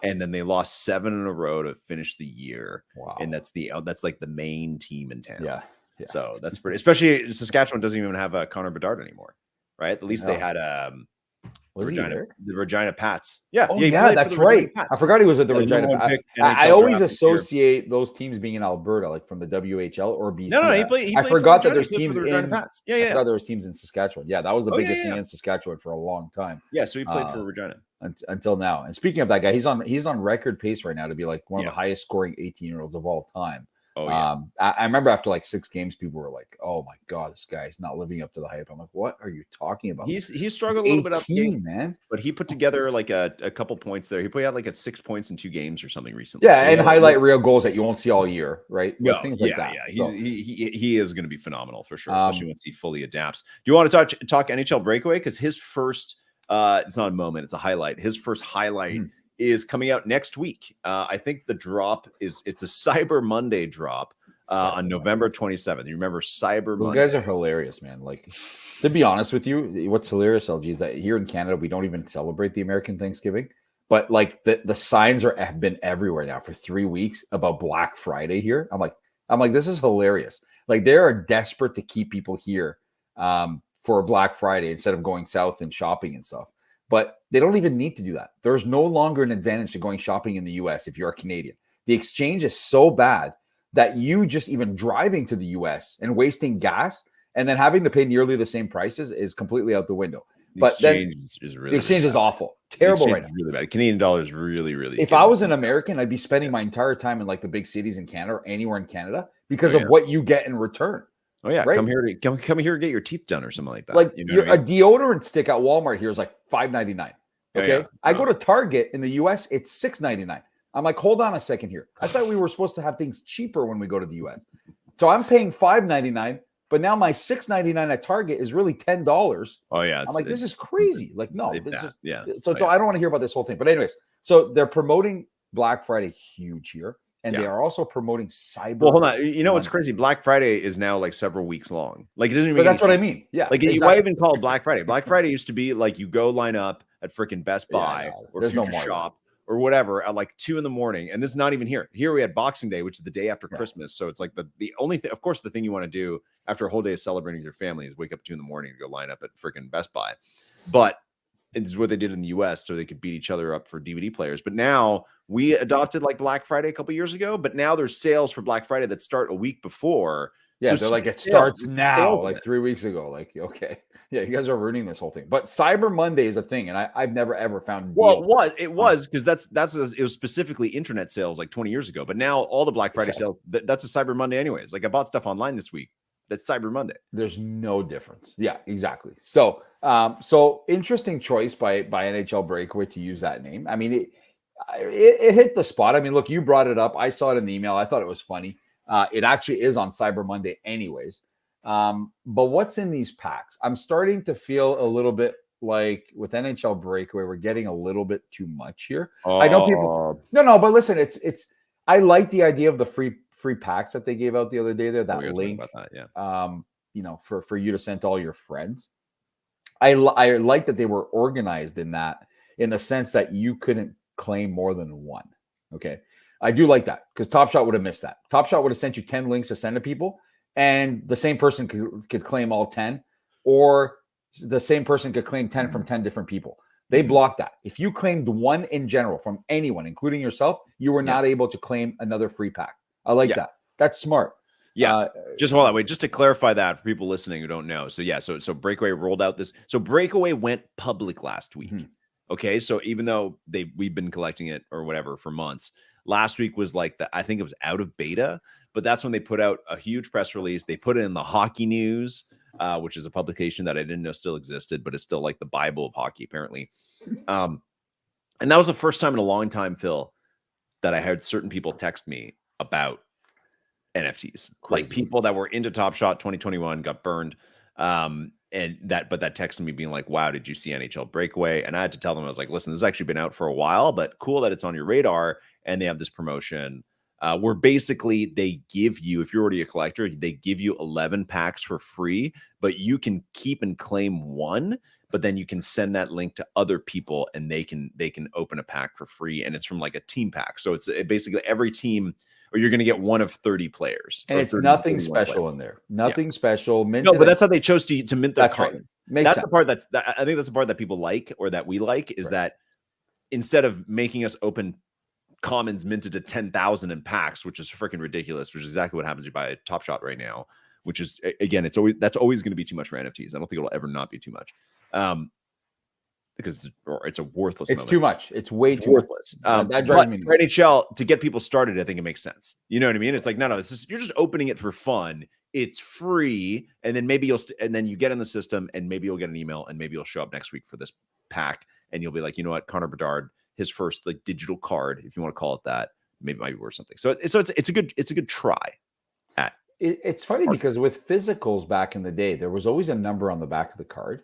and then they lost 7 in a row to finish the year. Wow. And that's like the main team in town. Yeah. So that's pretty. Especially Saskatchewan doesn't even have Connor Bedard anymore, right? At least they had the Regina Pats. Yeah. Oh, yeah, that's right. I forgot he was at the Regina Pats. I always associate those teams being in Alberta, like from the WHL or BC. No, he played. I forgot that there's teams in Pats. I forgot there was teams in Saskatchewan. Yeah, that was the biggest thing in Saskatchewan for a long time. Yeah, so he played for Regina until now. And speaking of that guy, he's on record pace right now to be like one of the highest scoring 18-year-olds of all time. Oh, yeah. I remember after like 6 games, people were like, "Oh my god, this guy's not living up to the hype." I'm like, "What are you talking about?" He struggled a little bit up game, man. But he put together like a couple points there. He put out like 6 points in 2 games or something recently. Yeah, so and highlight reel goals that you won't see all year, right? Well, things like that. Yeah, so. He is going to be phenomenal for sure, especially once he fully adapts. Do you want to talk NHL breakaway? Because his first, it's not a moment, it's a highlight. His first highlight is coming out next week. I think the drop it's a Cyber Monday drop. On November 27th. You remember Cyber Monday? Those guys are hilarious, man. Like, to be honest with you, what's hilarious, LG, is that here in Canada, we don't even celebrate the American Thanksgiving. But like the signs have been everywhere now for 3 weeks about Black Friday here. I'm like, this is hilarious. Like, they are desperate to keep people here for Black Friday instead of going south and shopping and stuff. But they don't even need to do that. There's no longer an advantage to going shopping in the US if you're a Canadian. The exchange is so bad that you just even driving to the US and wasting gas and then having to pay nearly the same prices is completely out the window. The exchange is awful. Terrible right now. Really bad. Canadian dollar is really, really If I was an American, I'd be spending my entire time in like the big cities in Canada or anywhere in Canada because of what you get in return. Oh yeah, right? come here to get your teeth done or something like that. Like, a deodorant stick at Walmart here is like $5.99. Okay, I go to Target in the US, it's $6.99. I'm like, hold on a second here. I thought we were supposed to have things cheaper when we go to the US. So I'm paying $5.99, but now my $6.99 at Target is really $10. Oh yeah, I'm like, this is crazy. Like, no, So I don't want to hear about this whole thing. But anyways, so they're promoting Black Friday huge here, and they are also promoting Cyber. Well, hold on. You know what's crazy? Black Friday is now like several weeks long. Like, it doesn't even. But that's what I mean. Yeah. Like, why even call it Black Friday? Black Friday used to be like you go line up at freaking Best Buy or there's Future no more Shop or whatever at like 2 a.m. And this is not even here. Here we had Boxing Day, which is the day after Christmas. So it's like the only thing, of course, the thing you want to do after a whole day of celebrating with your family is wake up at 2 a.m. to go line up at freaking Best Buy. But it's what they did in the US so they could beat each other up for DVD players. But now we adopted like Black Friday a couple years ago, but now there's sales for Black Friday that start a week before. Yeah, so they're like, it starts now, like 3 weeks ago. Like, okay. Yeah, you guys are ruining this whole thing. But Cyber Monday is a thing, and I've never ever found. Well, it was because it was specifically internet sales like 20 years ago. But now all the Black Friday sales, that's a Cyber Monday anyways. Like, I bought stuff online this week. That's Cyber Monday. There's no difference. Yeah, exactly. So, so interesting choice by NHL Breakaway to use that name. I mean, it hit the spot. I mean, look, you brought it up. I saw it in the email. I thought it was funny. It actually is on Cyber Monday anyways. But what's in these packs? I'm starting to feel a little bit like with NHL Breakaway, we're getting a little bit too much here. Oh, I know people. No, but listen, it's. I like the idea of the free packs that they gave out the other day. There, that link, about that, yeah. For you to send to all your friends. I like that they were organized in the sense that you couldn't claim more than one. Okay, I do like that because Top Shot would have missed that. Top Shot would have sent you 10 links to send to people, and the same person could claim all 10, or the same person could claim 10 from 10 different people. They blocked that. If you claimed one in general from anyone, including yourself, you were not able to claim another free pack. I like that. That's smart. Yeah. Just hold on. Wait, just to clarify that for people listening who don't know. So yeah, so Breakaway rolled out this. So Breakaway went public last week. Okay. So even though we've been collecting it or whatever for months, last week was like I think it was out of beta, but that's when they put out a huge press release. They put it in the Hockey News, which is a publication that I didn't know still existed, but it's still like the Bible of hockey, apparently. And that was the first time in a long time, Phil, that I had certain people text me about NFTs. Like people that were into Top Shot 2021 got burned. But that texted me being like, wow, did you see NHL Breakaway? And I had to tell them, I was like, listen, this has actually been out for a while, but cool that it's on your radar. And they have this promotion where basically they give you, if you're already a collector, they give you 11 packs for free, but you can keep and claim one, but then you can send that link to other people and they can open a pack for free. And it's from like a team pack. So it's basically every team, or you're going to get one of 30 players. And it's nothing special in there. Nothing special. No, but that's how they chose to mint their cards. Right. That's the part I think that's the part that people like, or that we like, is that instead of making us open commons minted to 10,000 in packs, which is freaking ridiculous, which is exactly what happens if you buy a Top Shot right now, which is, again, that's always going to be too much for NFTs. I don't think it'll ever not be too much. Because it's a worthless. It's too much. It's way too worthless. That drives me nuts. For NHL, to get people started, I think it makes sense. You know what I mean? It's like, no, this is, you're just opening it for fun. It's free, and then maybe and then you get in the system, and maybe you'll get an email, and maybe you'll show up next week for this pack, and you'll be like, you know what, Connor Bedard, his first like digital card, if you want to call it that, maybe it might be worth something. So it's a good try. It's funny because with physicals back in the day, there was always a number on the back of the card.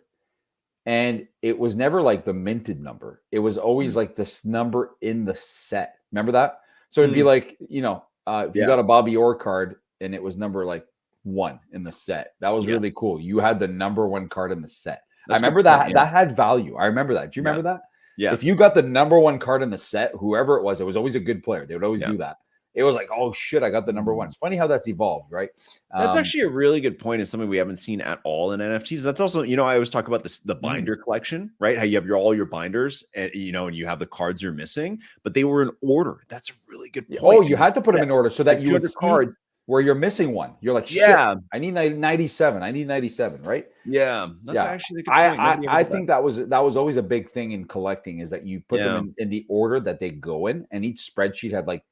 And it was never like the minted number. It was always like this number in the set. Remember that? So it'd be like, if you got a Bobby Orr card and it was number like 1 in the set, that was really cool. You had the number 1 card in the set. I remember that. That had value. I remember that. Do you remember that? Yeah. If you got the number 1 card in the set, whoever it was always a good player. They would always do that. It was like, oh shit, I got the number 1. It's funny how that's evolved, right? That's actually a really good point. It's something we haven't seen at all in NFTs. That's also, I always talk about the binder collection, right? How you have all your binders, and and you have the cards you're missing, but they were in order. That's a really good point. Oh, you had to put them in order so that you would cards where you're missing one. You're like, shit, I need 97. I need 97, right? Yeah, that's actually a good point. I think that was always a big thing in collecting, is that you put them in the order that they go in, and each spreadsheet had like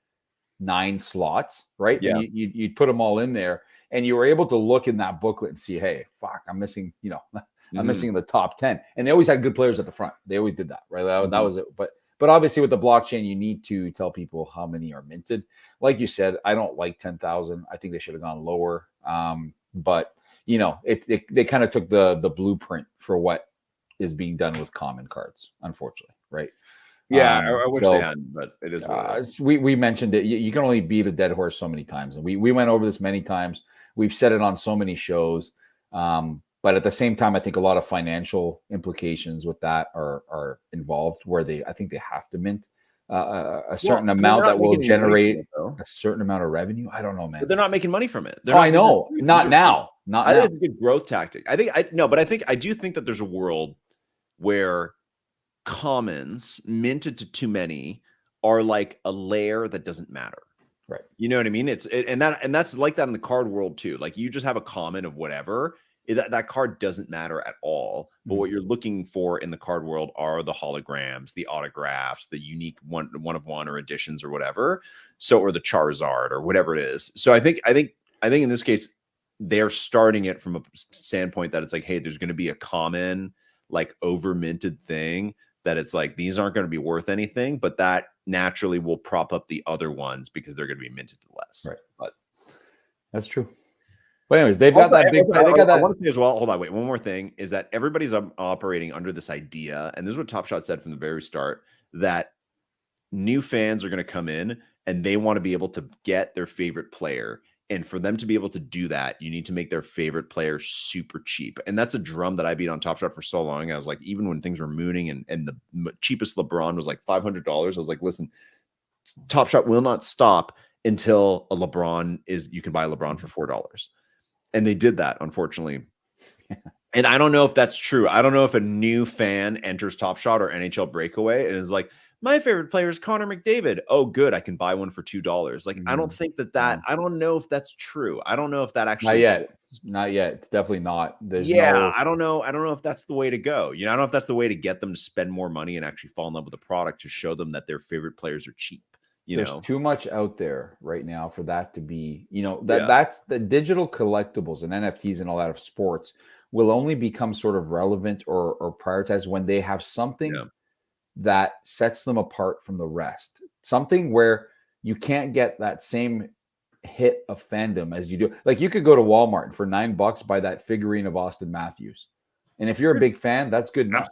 9 slots, right? Yeah. And you'd put them all in there, and you were able to look in that booklet and see, hey, fuck, I'm missing, I'm missing the top 10. And they always had good players at the front. They always did that, right? That was it. But obviously with the blockchain, you need to tell people how many are minted. Like you said, I don't like 10,000. I think they should have gone lower. But they kind of took the blueprint for what is being done with common cards, unfortunately, right? Yeah, I wish they hadn't, but it is. We mentioned it. You can only beat a dead horse so many times, and we went over this many times. We've said it on so many shows, but at the same time, I think a lot of financial implications with that are involved, where I think they have to mint a certain amount that will generate a certain amount of revenue. I don't know, man. But they're not making money from it. I know, not now. I think it's a good growth tactic. I do think that there's a world where commons minted to too many are like a layer that doesn't matter, right? You know what I mean? And that's like that in the card world too. Like you just have a common of whatever, that card doesn't matter at all. But what you're looking for in the card world are the holograms, the autographs, the unique one of one or editions or whatever. So, or the Charizard or whatever it is. So I think in this case they're starting it from a standpoint that it's like, hey, there's going to be a common like over minted thing that it's like, these aren't going to be worth anything, but that naturally will prop up the other ones because they're going to be minted to less. Right. But that's true. But anyways, they've got that big. They got I that. want to say as well. Hold on, wait. One more thing is that everybody's operating under this idea, and this is what Top Shot said from the very start, that new fans are going to come in and they want to be able to get their favorite player. And for them to be able to do that, you need to make their favorite player super cheap. And that's a drum that I beat on Top Shot for so long. I was like, even when things were mooning and the cheapest LeBron was like $500, I was like, listen, Top Shot will not stop until a LeBron you can buy a LeBron for $4. And they did that, unfortunately. And I don't know if that's true. I don't know if a new fan enters Top Shot or NHL Breakaway and is like, my favorite player is Connor McDavid. Oh, good. I can buy one for $2. Like, I don't think that I don't know if that's true. I don't know if that actually Not yet. It's definitely not. I don't know. I don't know if that's the way to go. I don't know if that's the way to get them to spend more money and actually fall in love with the product, to show them that their favorite players are cheap. There's too much out there right now for that to be, that's the digital collectibles and NFTs and all that of sports will only become sort of relevant or prioritized when they have something that sets them apart from the rest. Something where you can't get that same hit of fandom as you do. Like, you could go to Walmart and for $9 buy that figurine of Austin Matthews. And if you're a big fan, that's good enough.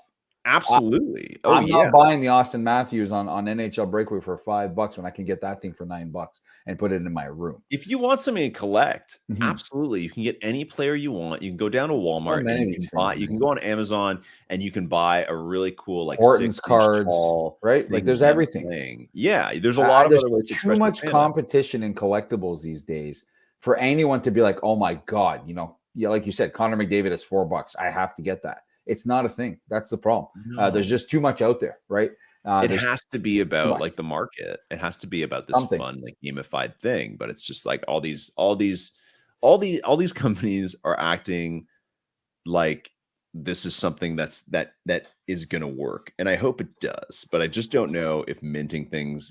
Absolutely. I'm not buying the Austin Matthews on NHL Breakaway for $5 when I can get that thing for $9 and put it in my room. If you want something to collect, absolutely, you can get any player you want. You can go down to Walmart and you can go on Amazon and you can buy a really cool, like, Horton's cards, right? Like, there's everything. Yeah, there's a lot of other ways. Too much competition in collectibles these days for anyone to be like, oh my God, like you said, Connor McDavid is $4. I have to get that. It's not a thing. That's the problem. There's just too much out there, right? It has to be about, like, the market. It has to be about this fun, like, gamified thing. But it's just like all these companies are acting like this is something that is going to work, and I hope it does. But I just don't know if minting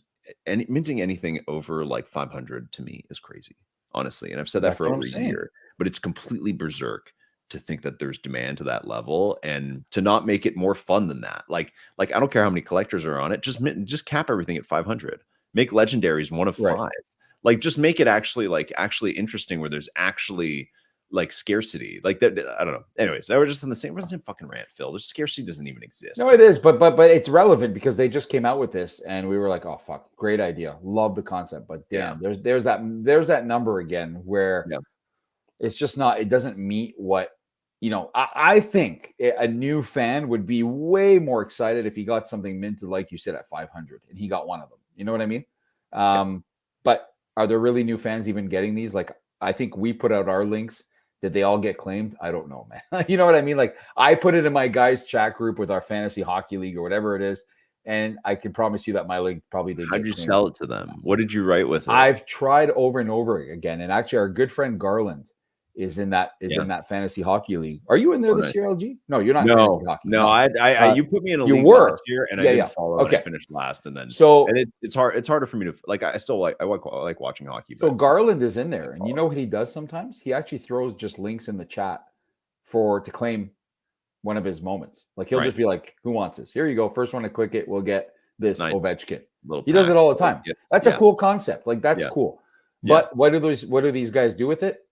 anything over like 500 to me is crazy, honestly. And I've said that for over a year. But it's completely berserk to think that there's demand to that level, and to not make it more fun than that. Like I don't care how many collectors are on it. Just cap everything at 500. Make legendaries 1 of 5. Like, just make it actually interesting, where there's actually, like, scarcity. Like that. I don't know. Anyways, we're just in the same fucking rant, Phil. There's scarcity doesn't even exist. No, it is, but it's relevant because they just came out with this, and we were like, oh fuck, great idea, love the concept, but damn, there's that number again where it's just not. It doesn't meet what. I think a new fan would be way more excited if he got something minted, like you said, at 500 and he got one of them. You know what I mean? But are there really new fans even getting these? Like, I think we put out our links. Did they all get claimed? I don't know, man. You know what I mean? Like, I put it in my guys' chat group with our fantasy hockey league or whatever it is. And I can promise you that my link probably didn't. How'd you sell it to them? What did you write with it? I've tried over and over again. And actually, our good friend Garland is in that fantasy hocky league. Are you in there this year, LG? No, you're not. No, in fantasy hockey. I you put me in a league last year, and I didn't follow. And I finished last, and then it's hard. It's harder for me to like. I still like watching hockey. So Garland is in there, and you know what he does sometimes? He actually throws just links in the chat to claim one of his moments. Like, he'll just be like, "Who wants this? Here you go. First one to click it, we'll get this Ovechkin." He does it all the time. That's a cool concept. Like, that's cool. But what do these guys do with it?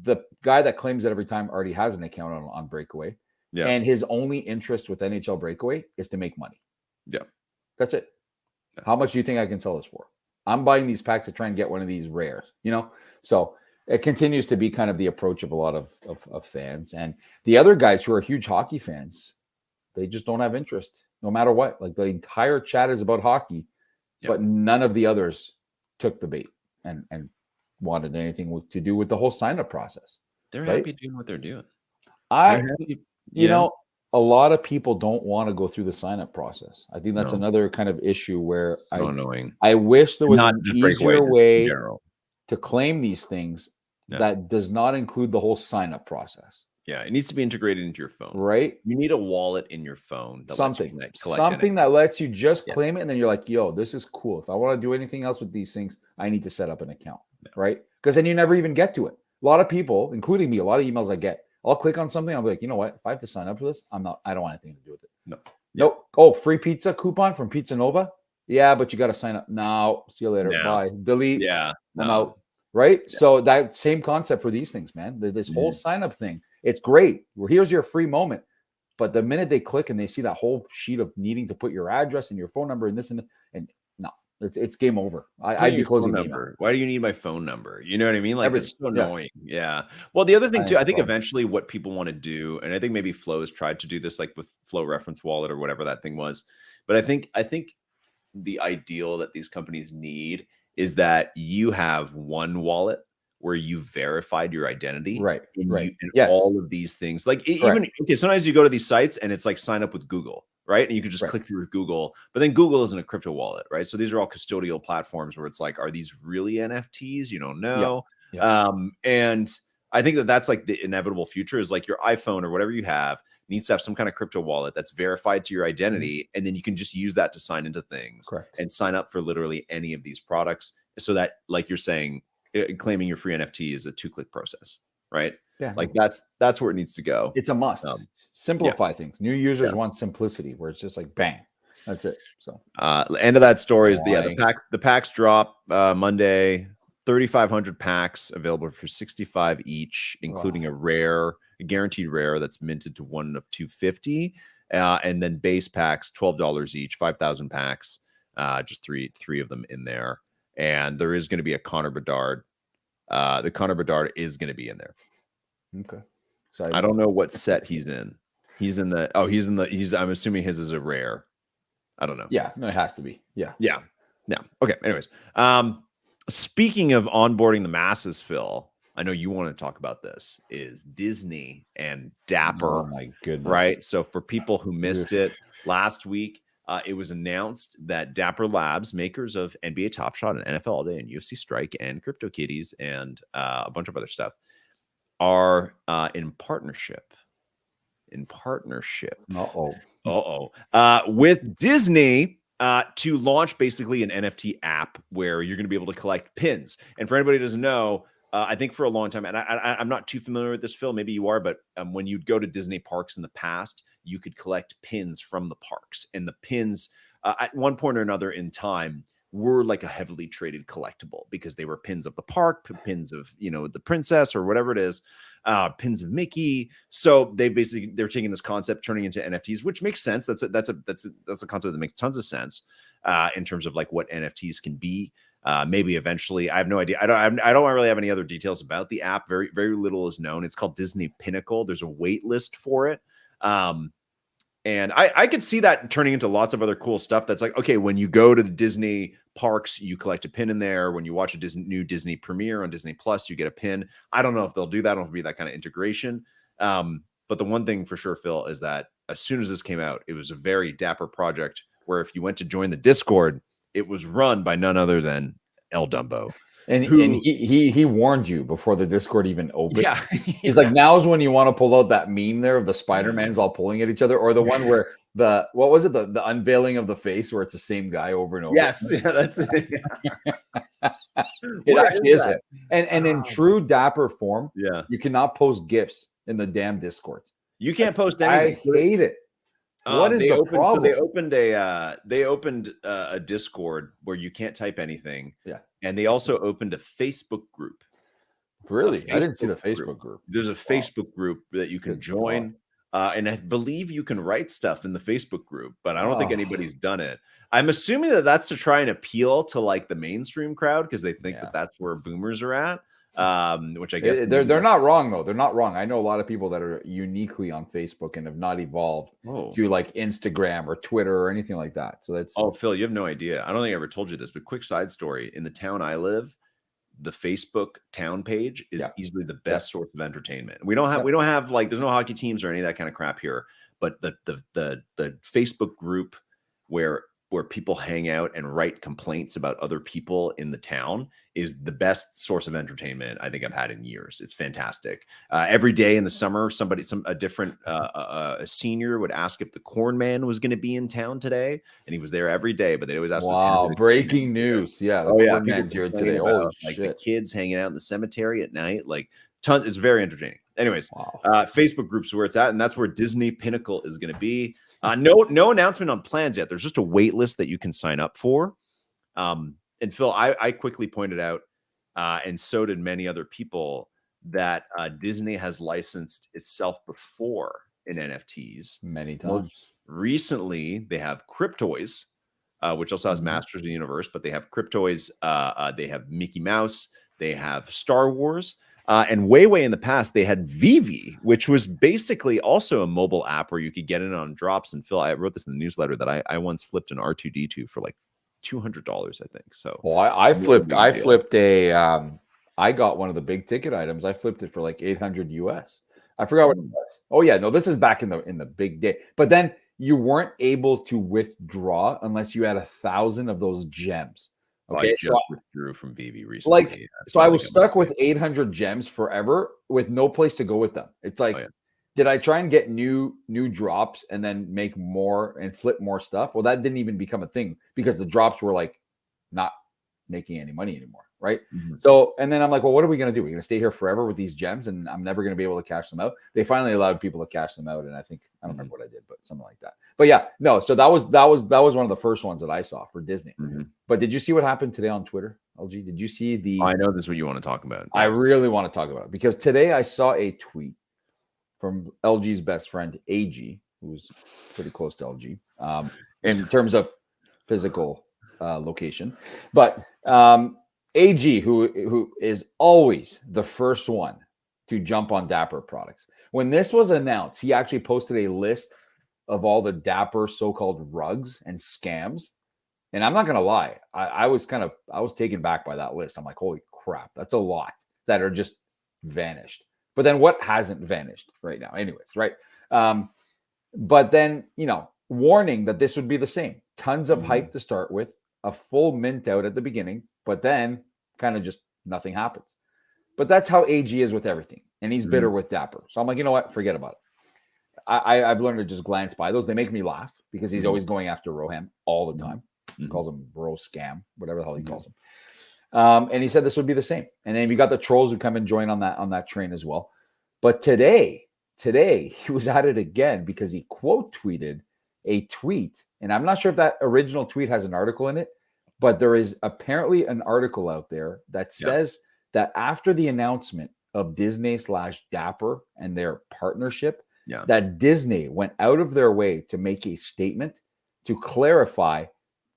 The guy that claims it every time already has an account on Breakaway. And his only interest with NHL Breakaway is to make money. That's it. How much do you think I can sell this for? I'm buying these packs to try and get one of these rares, So it continues to be kind of the approach of a lot of fans. And the other guys who are huge hockey fans, they just don't have interest no matter what. Like, the entire chat is about hockey, but none of the others took the bait and wanted anything to do with the whole sign-up process. They're happy doing what they're doing. A lot of people don't want to go through the sign-up process. I think that's another kind of issue where annoying. I wish there was an easier way to claim these things that does not include the whole sign-up process. Yeah, it needs to be integrated into your phone. Right? You need a wallet in your phone. Something that lets you just claim it, and then you're like, yo, this is cool. If I want to do anything else with these things, I need to set up an account. Right? Because then you never even get to it. A lot of people, including me, a lot of emails I get, I'll click on something, I'll be like, you know what? If I have to sign up for this, I don't want anything to do with it. Nope. Oh, free pizza coupon from Pizza Nova? Yeah, but you got to sign up now. See you later. Bye. Delete. Yeah. I'm out. right? Yeah. So that same concept for these things, man. This whole sign up thing, it's great. Well, here's your free moment. But the minute they click and they see that whole sheet of needing to put your address and your phone number and this and no, it's game over. I'd be closing the email. Why do you need my phone number? You know what I mean? Like, it's so annoying. Yeah. Well, the other thing too, I think eventually what people want to do, and I think maybe Flo's tried to do this, like with Flow Reference Wallet or whatever that thing was. But I think the ideal that these companies need is that you have one wallet where you verified your identity, right? And all of these things, like sometimes you go to these sites and it's like sign up with Google, right? And you can just click through Google, but then Google isn't a crypto wallet, right? So these are all custodial platforms where it's like, are these really NFTs? You don't know. And I think that's like the inevitable future is like your iPhone or whatever you have needs to have some kind of crypto wallet that's verified to your identity. And then you can just use that to sign into things and sign up for literally any of these products so that, like you're saying, claiming your free NFT is a 2-click process, right? Yeah. Like that's where it needs to go. It's a must. Simplify things. New users want simplicity where it's just like, bang, that's it. So end of that story is the packs drop Monday, 3,500 packs available for $65 each, including a guaranteed rare that's minted to 1 of 250. And then base packs, $12 each, 5,000 packs, just three of them in there. And there is going to be a Connor Bedard. The Connor Bedard is going to be in there. Okay. So I don't know what set he's in. I'm assuming his is a rare. I don't know. Yeah, no, it has to be. Yeah. Okay. Anyways, speaking of onboarding the masses, Phil, I know you want to talk about this, is Disney and Dapper. Oh my goodness. Right. So for people who missed it last week, it was announced that Dapper Labs, makers of NBA Top Shot and NFL All Day and UFC Strike and CryptoKitties and a bunch of other stuff, are in partnership. With Disney to launch basically an NFT app where you're going to be able to collect pins. And for anybody who doesn't know, I think for a long time, and I'm not too familiar with this, Phil, maybe you are, but when you'd go to Disney parks in the past, you could collect pins from the parks. And the pins, at one point or another in time, were like a heavily traded collectible because they were pins of the park, pins of, the princess or whatever it is, pins of Mickey. So they're taking this concept, turning into NFTs, which makes sense. That's a concept that makes tons of sense in terms of like what NFTs can be. Maybe eventually, I have no idea. I don't really have any other details about the app. Very, very little is known. It's called Disney Pinnacle. There's a wait list for it. And I could see that turning into lots of other cool stuff. That's like, okay, when you go to the Disney parks, you collect a pin in there. When you watch a new Disney premiere on Disney Plus, you get a pin. I don't know if they'll do that. I don't know if it'll be that kind of integration. But the one thing for sure, Phil, is that as soon as this came out, it was a very dapper project where if you went to join the Discord, it was run by none other than El Dumbo. And he warned you before the Discord even opened. Yeah. He's like, now's when you want to pull out that meme there of the Spider-Mans all pulling at each other, or the one where what was it? The unveiling of the face where it's the same guy over and over. Yes, yeah, that's it. It actually is it. And in true Dapper form, yeah, you cannot post GIFs in the damn Discords. You can't post anything. I hate it. What is the problem? So they opened a Discord where you can't type anything. Yeah. And they also opened a Facebook group. Really? I didn't see the Facebook group. There's a Facebook group that you can join. And I believe you can write stuff in the Facebook group, but I don't think anybody's done it. I'm assuming that that's to try and appeal to like the mainstream crowd because they think that that's where boomers are at. Which I guess they're not wrong though. They're not wrong. I know a lot of people that are uniquely on Facebook and have not evolved to like Instagram or Twitter or anything like that. So that's Phil, you have no idea. I don't think I ever told you this, but quick side story. In the town I live, the Facebook town page is easily the best source of entertainment. We don't have like there's no hockey teams or any of that kind of crap here, but the Facebook group where people hang out and write complaints about other people in the town is the best source of entertainment I think I've had in years. It's fantastic. Every day in the summer, a senior would ask if the corn man was going to be in town today, and he was there every day. But they always ask. Wow! Breaking news! Yeah, the corn man's here today. Holy shit! Like the kids hanging out in the cemetery at night, like tons. It's very entertaining. Anyways, Facebook groups where it's at, and that's where Disney Pinnacle is going to be. No announcement on plans yet. There's just a wait list that you can sign up for. And Phil, I quickly pointed out and so did many other people, that Disney has licensed itself before in NFTs. Many times. Most recently, they have Cryptoys, which also has Masters of the Universe, but they have Cryptoys, they have Mickey Mouse, they have Star Wars, and way in the past, they had Vivi, which was basically also a mobile app where you could get in on drops. And Phil, I wrote this in the newsletter that I once flipped an R2D2 for like $200, I think. So well, I flipped I got one of the big ticket items. I flipped it for like 800 US. I forgot what it was. Oh yeah, no, this is back in the big day. But then you weren't able to withdraw unless you had 1,000 of those gems. Okay, I just withdrew from Vivi recently. Like, so I was stuck with 800 gems forever with no place to go with them. It's like, did I try and get new drops and then make more and flip more stuff? Well, that didn't even become a thing because the drops were like not making any money anymore, right? So, and then I'm like, well, what are we going to do? We're going to stay here forever with these gems and I'm never going to be able to cash them out. They finally allowed people to cash them out, and I think, I don't remember what I did, but something like that. But yeah, no, so that was one of the first ones that I saw for Disney. But did you see what happened today on Twitter, LG? Did you see the... I know this is what you want to talk about. I really want to talk about it because today I saw a tweet from LG's best friend, AG, who's pretty close to LG in terms of physical location. But AG, who is always the first one to jump on Dapper products. When this was announced, he actually posted a list of all the Dapper so-called rugs and scams. And I'm not going to lie, I was taken back by that list. I'm like, holy crap, that's a lot that are just vanished. But then what hasn't vanished right now? Anyways, right? But then, warning that this would be the same. Tons of hype to start with, a full mint out at the beginning, but then kind of just nothing happens. But that's how AG is with everything. And he's bitter with Dapper. So I'm like, you know what? Forget about it. I've learned to just glance by those. They make me laugh because he's always going after Roham all the time. He calls him bro scam, whatever the hell he calls him. And he said this would be the same. And then we got the trolls who come and join on that train as well. But today he was at it again because he quote tweeted a tweet. And I'm not sure if that original tweet has an article in it, but there is apparently an article out there that says that after the announcement of Disney/Dapper and their partnership, that Disney went out of their way to make a statement to clarify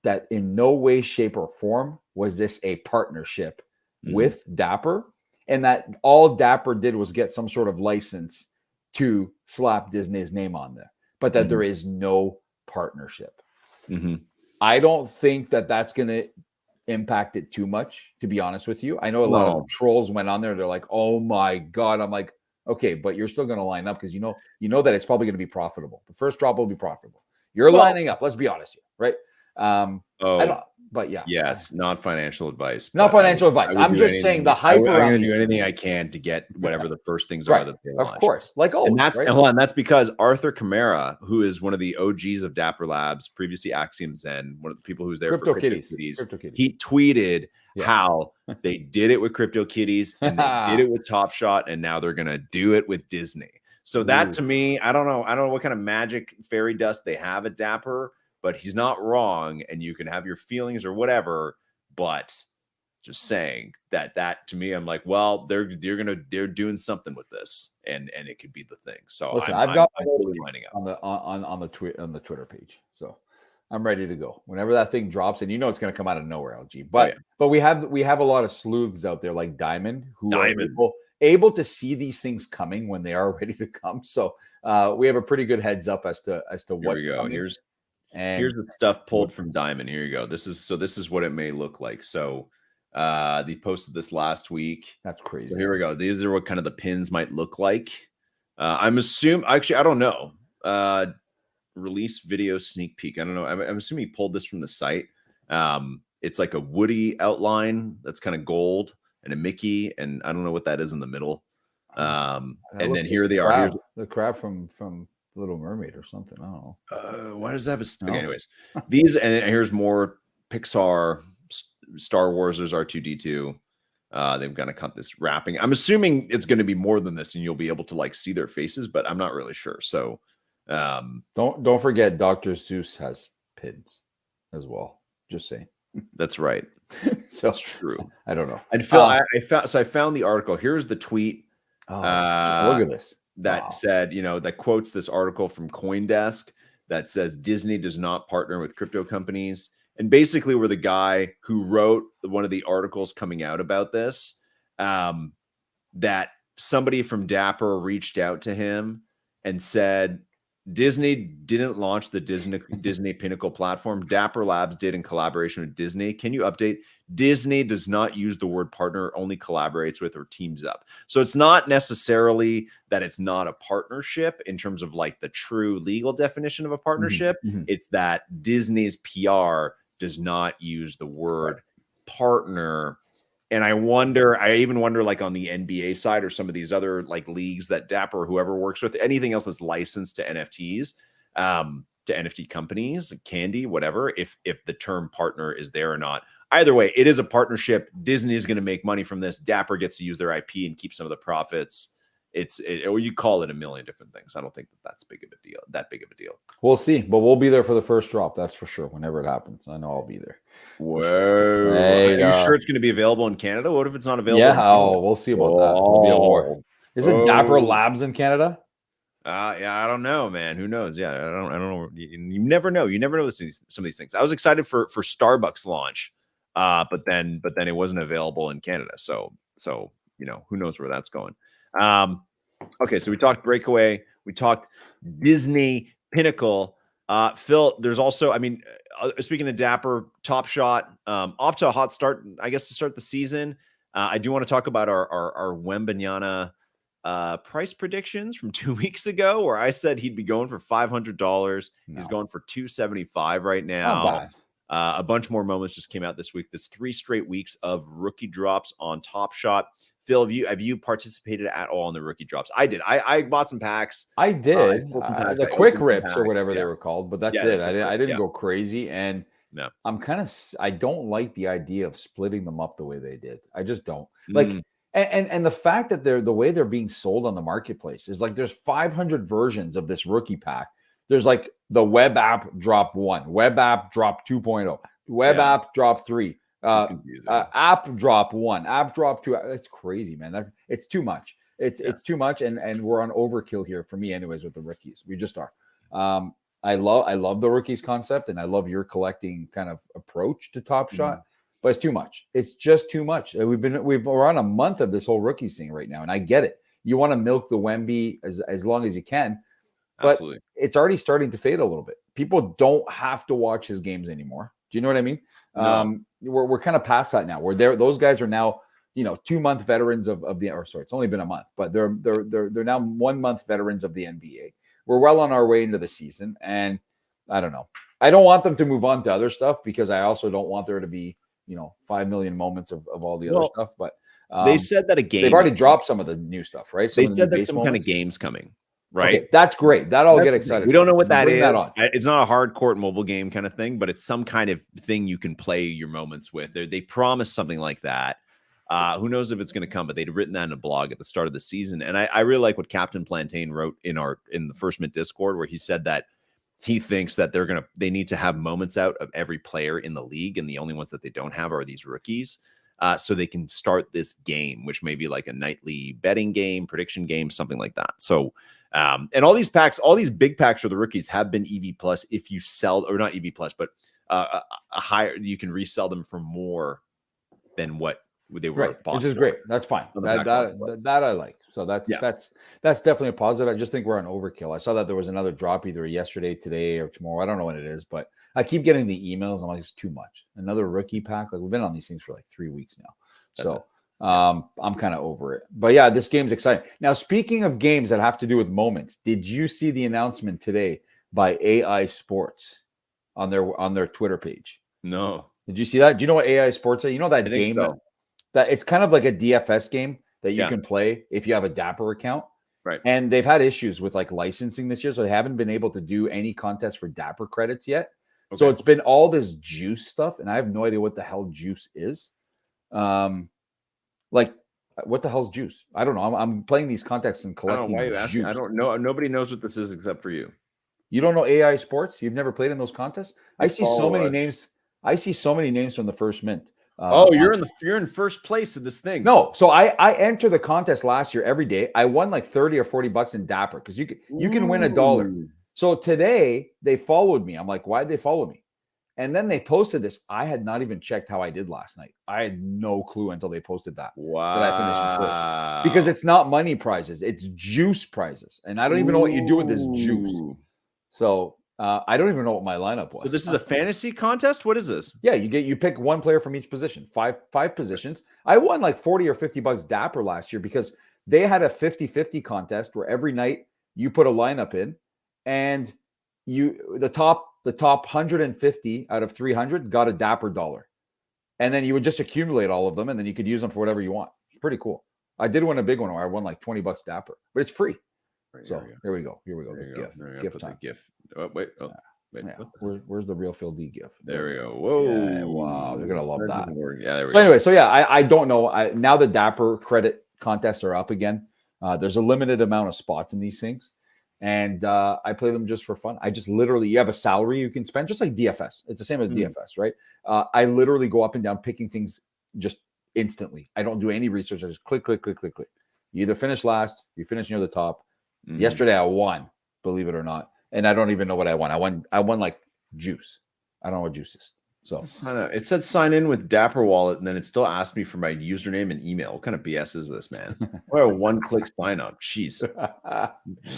that in no way, shape, or form was this a partnership with Dapper, and that all Dapper did was get some sort of license to slap Disney's name on there, but that there is no partnership. I don't think that that's going to impact it too much, to be honest with you. I know a lot of trolls went on there. They're like, oh my God. I'm like, okay, but you're still going to line up because you know that it's probably going to be profitable. The first drop will be profitable. You're lining up. Let's be honest here, right? But yeah. Yes, not financial advice. Not financial advice. I'm just saying the hype around. I'm going to do anything I can to get whatever the first things are that they launch. Of course. Like, and that's because Arthur Camara, who is one of the OGs of Dapper Labs, previously Axiom Zen, one of the people who's there for CryptoKitties, he tweeted how they did it with CryptoKitties and they did it with Top Shot, and now they're going to do it with Disney. So that to me, I don't know what kind of magic fairy dust they have at Dapper, but he's not wrong, and you can have your feelings or whatever. But just saying that to me, I'm like, well, they're doing something with this, and it could be the thing. So listen, I've got totally lining up on the Twitter page, so I'm ready to go whenever that thing drops, and it's going to come out of nowhere, LG. But we have a lot of sleuths out there like Diamond who are able to see these things coming when they are ready to come. So we have a pretty good heads up as to what. Here we go. Here's the stuff pulled from Diamond. Here you go. This is what it may look like. So they posted this last week. That's crazy. So here we go. These are what kind of the pins might look like. I'm assuming, actually, I don't know. Release video sneak peek. I don't know. I'm assuming he pulled this from the site. It's like a Woody outline that's kind of gold and a Mickey, and I don't know what that is in the middle. And then here they are. Here's the crab from Little Mermaid or something. I don't know. Why does that have a... Okay, anyways, these, and here's more Pixar, Star Wars. There's R2D2. They've got to cut this wrapping. I'm assuming it's going to be more than this, and you'll be able to like see their faces, but I'm not really sure. So don't forget, Dr. Seuss has pins as well. Just saying. That's right. So That's true. I don't know. And Phil, I found the article. Here's the tweet. Look at this. That said, that quotes this article from CoinDesk that says Disney does not partner with crypto companies. And basically, we're the guy who wrote one of the articles coming out about this, that somebody from Dapper reached out to him and said, Disney didn't launch the Disney Pinnacle platform. Dapper Labs did in collaboration with Disney. Can you update? Disney does not use the word partner, only collaborates with or teams up. So it's not necessarily that it's not a partnership in terms of like the true legal definition of a partnership. It's that Disney's PR does not use the word partner. And I even wonder like on the NBA side or some of these other like leagues that Dapper or whoever works with, anything else that's licensed to NFTs, to NFT companies, like Candy, whatever, if the term partner is there or not. Either way, it is a partnership. Disney is going to make money from this. Dapper gets to use their IP and keep some of the profits. Or you call it a million different things. I don't think that's that big of a deal. We'll see, but we'll be there for the first drop. That's for sure. Whenever it happens, I know I'll be there. Whoa! Sure. Are you sure it's going to be available in Canada? What if it's not available? Yeah, we'll see about that. It'll be a war. Is it Dapper Labs in Canada? Yeah, I don't know, man. Who knows? Yeah, I don't know. You never know. You never know some of these things. I was excited for Starbucks launch, but then it wasn't available in Canada. So who knows where that's going. Okay, so we talked Breakaway, we talked Disney Pinnacle. Phil, there's also, speaking of Dapper, Top Shot, off to a hot start, I guess, to start the season. I do want to talk about our Wembanyama price predictions from 2 weeks ago, where I said he'd be going for $500. No. He's going for $275 right now. A bunch more moments just came out this week. There's 3 straight weeks of rookie drops on Top Shot. Phil, have you participated at all in the rookie drops? I did. I bought some packs. I did. The quick rips or whatever they were called, but that's it. I didn't go crazy. And no, I don't like the idea of splitting them up the way they did. I just don't like. And the fact that the way they're being sold on the marketplace is like there's 500 versions of this rookie pack. There's like the web app drop 1, web app drop 2.0, web app drop 3. App drop 1, app drop 2. It's crazy, man. It's too much. It's too much, and we're on overkill here for me, anyways. With the rookies, we just are. I love the rookies concept, and I love your collecting kind of approach to Top Shot, but it's too much. It's just too much. We're on a month of this whole rookies thing right now, and I get it. You want to milk the Wemby as long as you can, but absolutely. It's already starting to fade a little bit. People don't have to watch his games anymore. Do you know what I mean? No. We're kind of past that now. Those guys are now, 2-month veterans of the, or sorry, it's only been a month, but they're now 1-month veterans of the NBA. We're well on our way into the season, and I don't know. I don't want them to move on to other stuff because I also don't want there to be, 5 million moments of all the other stuff. But they said that a game. They've already dropped some of the new stuff, right? They said that some kind of game's coming. Right. Okay, that's great. That'll get excited. We don't know what that is. It's not a hard court mobile game kind of thing, but it's some kind of thing you can play your moments with. They promised something like that. Who knows if it's going to come, but they'd written that in a blog at the start of the season. And I really like what Captain Plantain wrote in the First Mint Discord, where he said that he thinks that they need to have moments out of every player in the league. And the only ones that they don't have are these rookies. So they can start this game, which may be like a nightly betting game, prediction game, something like that. So, and all these big packs for the rookies have been EV plus if you sell, or not EV plus, but a higher, you can resell them for more than what they were. Right, which is great. That's fine. That I like. So that's definitely a positive. I just think we're on overkill. I saw that there was another drop either yesterday, today, or tomorrow. I don't know when it is, but I keep getting the emails. I'm like, it's too much. Another rookie pack. Like, we've been on these things for like 3 weeks now. I'm kind of over it. But yeah, this game's exciting. Now, speaking of games that have to do with moments, did you see the announcement today by AI Sports on their Twitter page? No. Did you see that? Do you know what AI Sports are? You know that game that it's kind of like a DFS game that you can play if you have a Dapper account. Right. And they've had issues with like licensing this year, so they haven't been able to do any contests for Dapper credits yet. Okay. So it's been all this juice stuff, and I have no idea what the hell juice is. Like, what the hell's juice? I don't know. I'm playing these contests and collecting. I don't know why you asking. I don't know. Nobody knows what this is except for you. You don't know AI Sports? You've never played in those contests? I see so many names. I see so many names from the First Mint. You're in first place in this thing. No, so I enter the contest last year every day. I won like 30 or 40 bucks in Dapper because you can win $1. Ooh. So today they followed me. I'm like, why'd they follow me? And then they posted this. I had not even checked how I did last night. I had no clue until they posted that. Wow. That I finished in first. Because it's not money prizes, it's juice prizes. And I don't even know what you do with this juice. So I don't even know what my lineup was. So this is a fantasy contest? What is this? Yeah, you pick one player from each position, five positions. I won like 40 or 50 bucks Dapper last year because they had a 50-50 contest where every night you put a lineup in and the top 150 out of 300 got a Dapper dollar. And then you would just accumulate all of them and then you could use them for whatever you want. It's pretty cool. I did win a big one where I won like 20 bucks Dapper, but it's free. Right, so here we go. Gift time. The gift. Oh, wait. Yeah. Where's the real Phil D gift? There we go. Whoa. Yeah, wow. They're going to love that. Yeah, there we go. Anyway, so yeah, I don't know. Now the Dapper credit contests are up again. There's a limited amount of spots in these things. And I play them just for fun. I just literally, you have a salary you can spend, just like DFS. It's the same as DFS, right? I literally go up and down picking things just instantly. I don't do any research. I just click. You either finish last, you finish near the top. Yesterday I won, believe it or not. And I don't even know what I won. I won like juice. I don't know what juice is. So it said sign in with Dapper Wallet, and then it still asked me for my username and email. What kind of BS is this, man? What a one-click sign up. Jeez.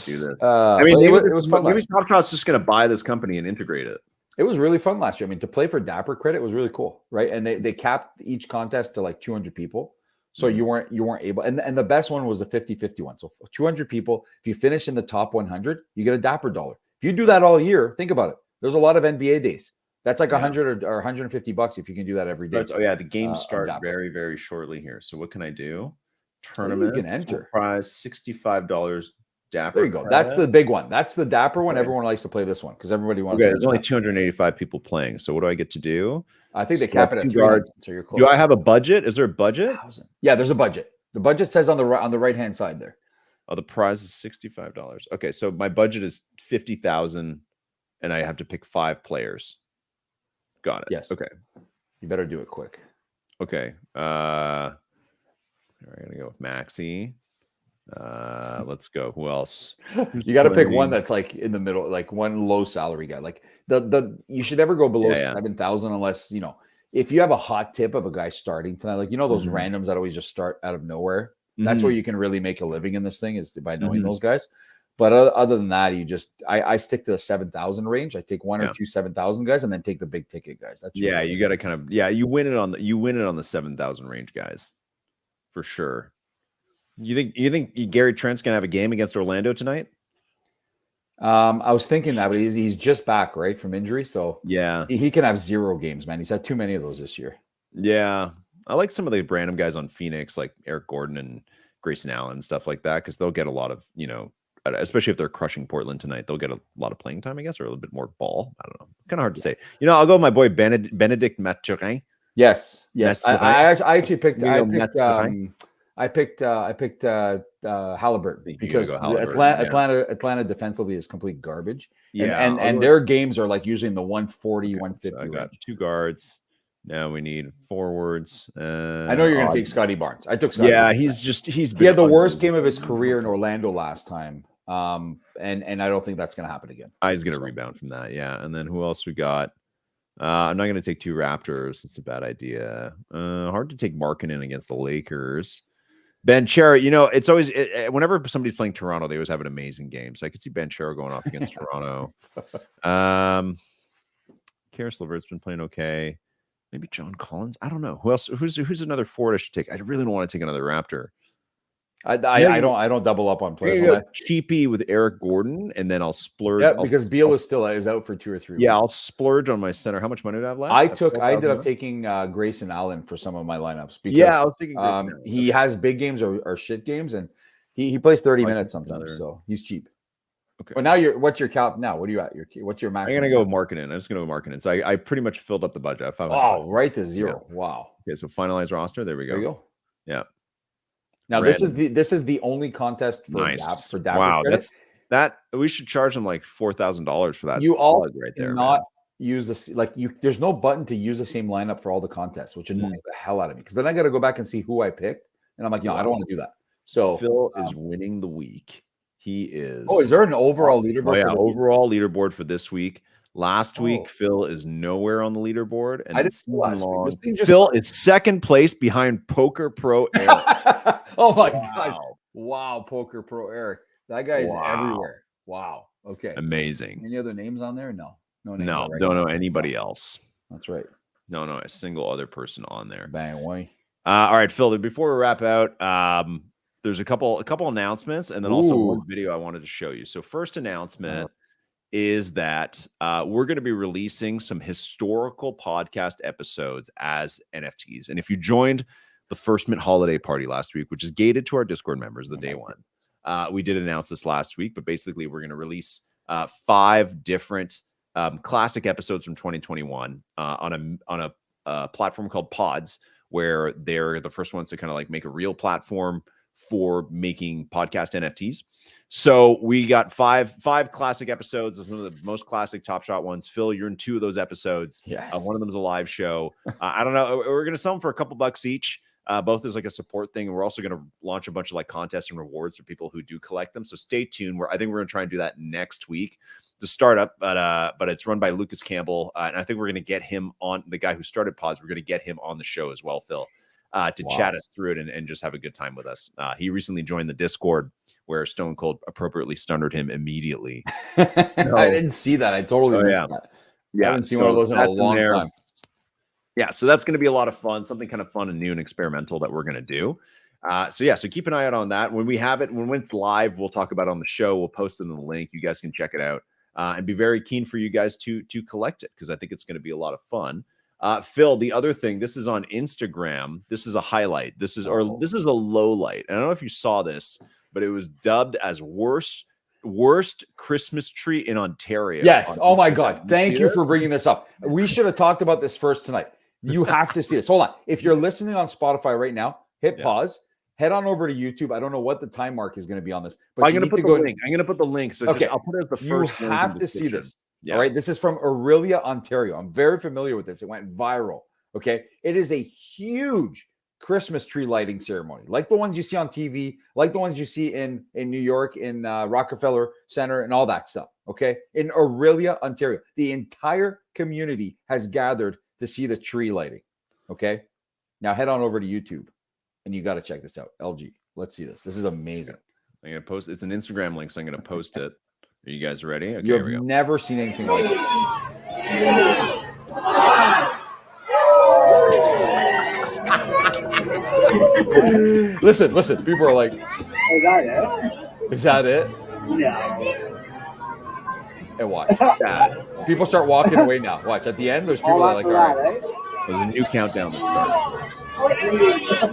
Do this. I mean, it was fun. Maybe Top Shot's just going to buy this company and integrate it. It was really fun last year. I mean, to play for Dapper credit was really cool, right? And they capped each contest to like 200 people. So you weren't able, and the best one was the 50-50 one. So 200 people, if you finish in the top 100, you get a Dapper dollar. If you do that all year, think about it. There's a lot of NBA days. That's like 100 or 150 bucks if you can do that every day. The games start very, very shortly here. So what can I do? Tournament. You can enter. Prize $65 Dapper. There you go. Credit. That's the big one. That's the Dapper one. Everyone likes to play this one because everybody wants to. There's only 285 people playing. So what do I get to do? I think they cap it at 300. So you're close. Do I have a budget? Is there a budget? 1,000. Yeah, there's a budget. The budget says on the right hand side there. Oh, the prize is $65. Okay, so my budget is $50,000, and I have to pick 5 players. Got it. Yes. Okay. You better do it quick. Okay. We're gonna go with Maxi. Let's go. Who else? You got to pick one that's like in the middle, like one low salary guy. Like you should never go below 7,000 unless if you have a hot tip of a guy starting tonight, like those randoms that always just start out of nowhere. That's where you can really make a living in this thing is by knowing those guys. But other than that, I stick to the 7,000 range. I take one or two 7,000 guys, and then take the big ticket guys. That's you got to kind of you win it on the 7,000 range guys, for sure. You think Gary Trent's gonna have a game against Orlando tonight? I was thinking that, but he's just back right from injury, so yeah, he can have 0 games, man. He's had too many of those this year. Yeah, I like some of the random guys on Phoenix, like Eric Gordon and Grayson Allen and stuff like that, because they'll get a lot of especially if they're crushing Portland tonight, they'll get a lot of playing time, I guess, or a little bit more ball. I don't know. Kind of hard to say. I'll go with my boy Benedict Mathurin. Yes. I actually picked. I picked Halliburton because Atlanta defensively is complete garbage. And their games are like usually in the 140, 150 so I got range. 2 guards. Now we need forwards. I know you're going to take Scotty Barnes. I took Scotty. Yeah, Barnes. he had the worst game of his career in Orlando last time. And I don't think that's going to happen again. He's going to rebound from that. Yeah. And then who else we got? I'm not going to take 2 Raptors. It's a bad idea. Hard to take Markkanen against the Lakers. Banchero, it's always whenever somebody's playing Toronto, they always have an amazing game. So I could see Banchero going off against Toronto. Karis LeVert's been playing okay. Maybe John Collins. I don't know who else. Who's another forward I should take? I really don't want to take another Raptor. I don't double up on players. Cheapy with Eric Gordon, and then I'll splurge. Yeah, because Beal is out for 2 or 3 weeks. Yeah, I'll splurge on my center. How much money do I have left? I ended up taking Grayson Allen for some of my lineups. Because, I was thinking Grayson Allen. He has big games or shit games, and he plays 30 minutes sometimes, so he's cheap. Okay. Well, now what's your cap now? What are you at? What's your max? I'm gonna go with Markkanen. I'm just gonna go with Markkanen. So I pretty much filled up the budget. Right to 0. Yeah. Wow. Okay, so finalize roster. There we go. There you go. Yeah. Now this is the only contest for Dapper. Wow, that we should charge them like $4,000 for that. You all right there. Not use this, like there's no button to use the same lineup for all the contests, which annoys the hell out of me because then I got to go back and see who I picked, and I'm like, I don't want to do that. So Phil is winning the week. He is. Oh, is there an overall leaderboard? Oh, yeah, overall leaderboard for this week. Last week, Phil is nowhere on the leaderboard, and I didn't see last week. Phil is second place behind Poker Pro Eric. Oh my god! Wow, Poker Pro Eric, that guy is everywhere. Wow. Okay. Amazing. Any other names on there? No. No, don't know anybody else. That's right. No, a single other person on there. Bang away. All right, Phil. Before we wrap out, there's a couple announcements, and then also one video I wanted to show you. So, first announcement is that we're going to be releasing some historical podcast episodes as NFTs. And if you joined the First Mint holiday party last week, which is gated to our Discord members, the day one, we did announce this last week, but basically we're going to release 5 different classic episodes from 2021 on a platform called Pods, where they're the first ones to kind of like make a real platform for making podcast NFTs. So we got five classic episodes of one of the most classic Top Shot ones. Phil, you're in 2 of those episodes. Yes. One of them is a live show. I don't know. We're going to sell them for a couple bucks each. Both as like a support thing. And we're also going to launch a bunch of like contests and rewards for people who do collect them. So stay tuned. I think we're going to try and do that next week to start up. But it's run by Lucas Campbell. And I think we're going to get him on, the guy who started Pods. We're going to get him on the show as well, Phil. To chat us through it and just have a good time with us. He recently joined the Discord where Stone Cold appropriately stunnered him immediately. I didn't see that. I totally missed that. Yeah, I haven't seen one of those in a long time. Yeah, so that's going to be a lot of fun, something kind of fun and new and experimental that we're going to do. So keep an eye out on that. When we have it, when it's live, we'll talk about it on the show. We'll post it in the link. You guys can check it out and be very keen for you guys to collect it because I think it's going to be a lot of fun. Phil, the other thing, this is on Instagram. This is a highlight. This is a low light. And I don't know if you saw this, but it was dubbed as worst Christmas tree in Ontario. Yes. Oh my God. Thank you for bringing this up. We should have talked about this first tonight. You have to see this. Hold on. If you're listening on Spotify right now, hit pause. Head on over to YouTube. I don't know what the time mark is going to be on this, but I'm going to put the link. I'm going to put the link. So I'll put it as the first. You have to see this. Yeah. All right. This is from Aurelia, Ontario. I'm very familiar with this. It went viral. Okay. It is a huge Christmas tree lighting ceremony, like the ones you see on TV, like the ones you see in New York, in Rockefeller Center and all that stuff. Okay. In Aurelia, Ontario, the entire community has gathered to see the tree lighting. Okay. Now head on over to YouTube and you got to check this out. LG. Let's see this. This is amazing. I'm going to post. It's an Instagram link. So I'm going to post it. Are you guys ready? Okay, You've never seen anything like it. Listen. People are like, Is that it? Is that it? No. And watch. People start walking away now. Watch. At the end, there's people that are like, all right. There's a new countdown that starts.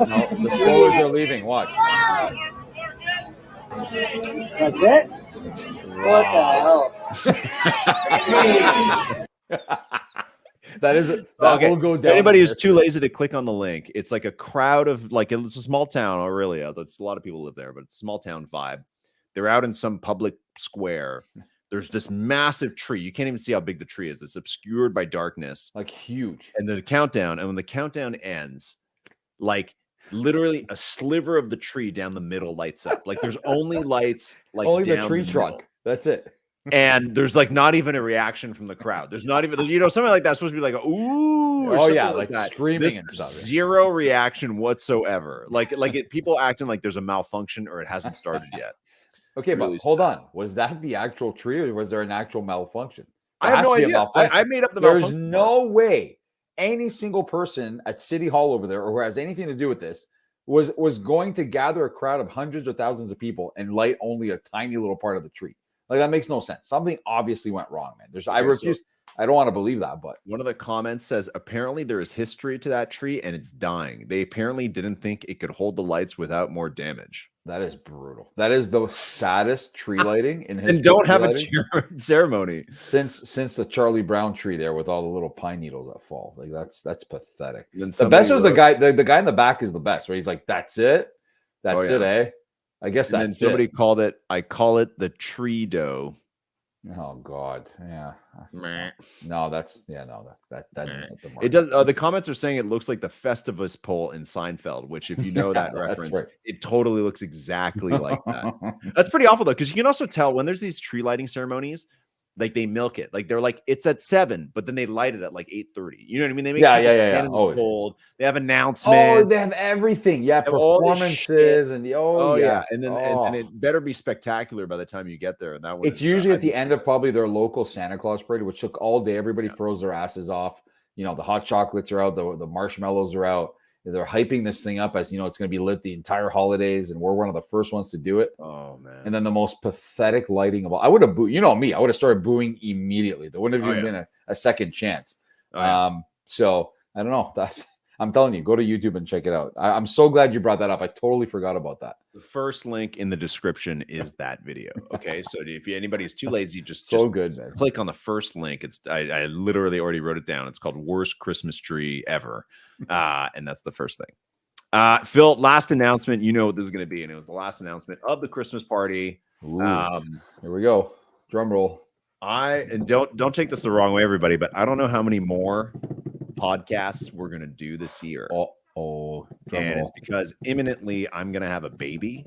No, the spoilers are leaving. Watch. That's it? Wow. What the hell? That will go down. Anybody who's too lazy to click on the link, it's like a crowd of it's a small town, Aurelia. That's a lot of people live there, but it's a small town vibe. They're out in some public square. There's this massive tree. You can't even see how big the tree is. It's obscured by darkness. Like huge. And then the countdown. And when the countdown ends, like literally a sliver of the tree down the middle lights up. Like there's only lights like only down the tree trunk. That's it. And there's like not even a reaction from the crowd. There's not even, something like that's supposed to be like, ooh, or like that. Screaming and stuff. Zero reaction whatsoever. Like people acting like there's a malfunction or it hasn't started yet. Okay, really, but hold on. Was that the actual tree or was there an actual malfunction? I have no idea. I made up the malfunction. There's no way any single person at City Hall over there or who has anything to do with this was going to gather a crowd of hundreds or thousands of people and light only a tiny little part of the tree. Like that makes no sense. Something obviously went wrong, man. I refuse. I don't want to believe that, but one of the comments says apparently there is history to that tree and it's dying. They apparently didn't think it could hold the lights without more damage. That is brutal. That is the saddest tree lighting in history. And don't have a ceremony since the Charlie Brown tree there with all the little pine needles that fall. Like that's pathetic. The best was the guy. The guy in the back is the best. Where he's like, "That's it, that's it, eh." I guess that's somebody called it. I call it the tree dough. Oh God, yeah. Meh. No, that's that Meh. hit the mark. It does. The comments are saying it looks like the Festivus pole in Seinfeld, which, if you know that That's reference, right. it totally looks exactly like that. That's pretty awful though, because you can also tell when there's these tree lighting ceremonies, like they milk it. Like they're like it's at 7, but then they light it at like 8:30. You know what I mean? They make Yeah, people yeah. stand in the Always. cold. They have Oh, announcements. they have everything. Yeah, They have all this shit. performances and Oh yeah. yeah, and then and it better be spectacular by the time you get there. And that one, It's usually at the end of probably their local Santa Claus parade, which took all day. Everybody froze their asses off. You know, the hot chocolates are out, the marshmallows are out. They're hyping this thing up as, you know, it's going to be lit the entire holidays, and we're one of the first ones to do it. Oh man! And then the most pathetic lighting of all. I would have booed. You know me. I would have started booing immediately. There wouldn't have even been a second chance. So I don't know. I'm telling you, go to YouTube and check it out. I'm so glad you brought that up. I totally forgot about that. The first link in the description is that video. Okay, so if anybody is too lazy, just good, man. Click on the first link. It's I literally already wrote it down. It's called "Worst Christmas Tree Ever," and that's the first thing. Phil, last announcement. You know what this is going to be, and it was the last announcement of the Christmas party. Here we go. Drum roll. And don't take this the wrong way, everybody, but I don't know how many more podcasts we're going to do this year. Oh, and it's because imminently I'm going to have a baby.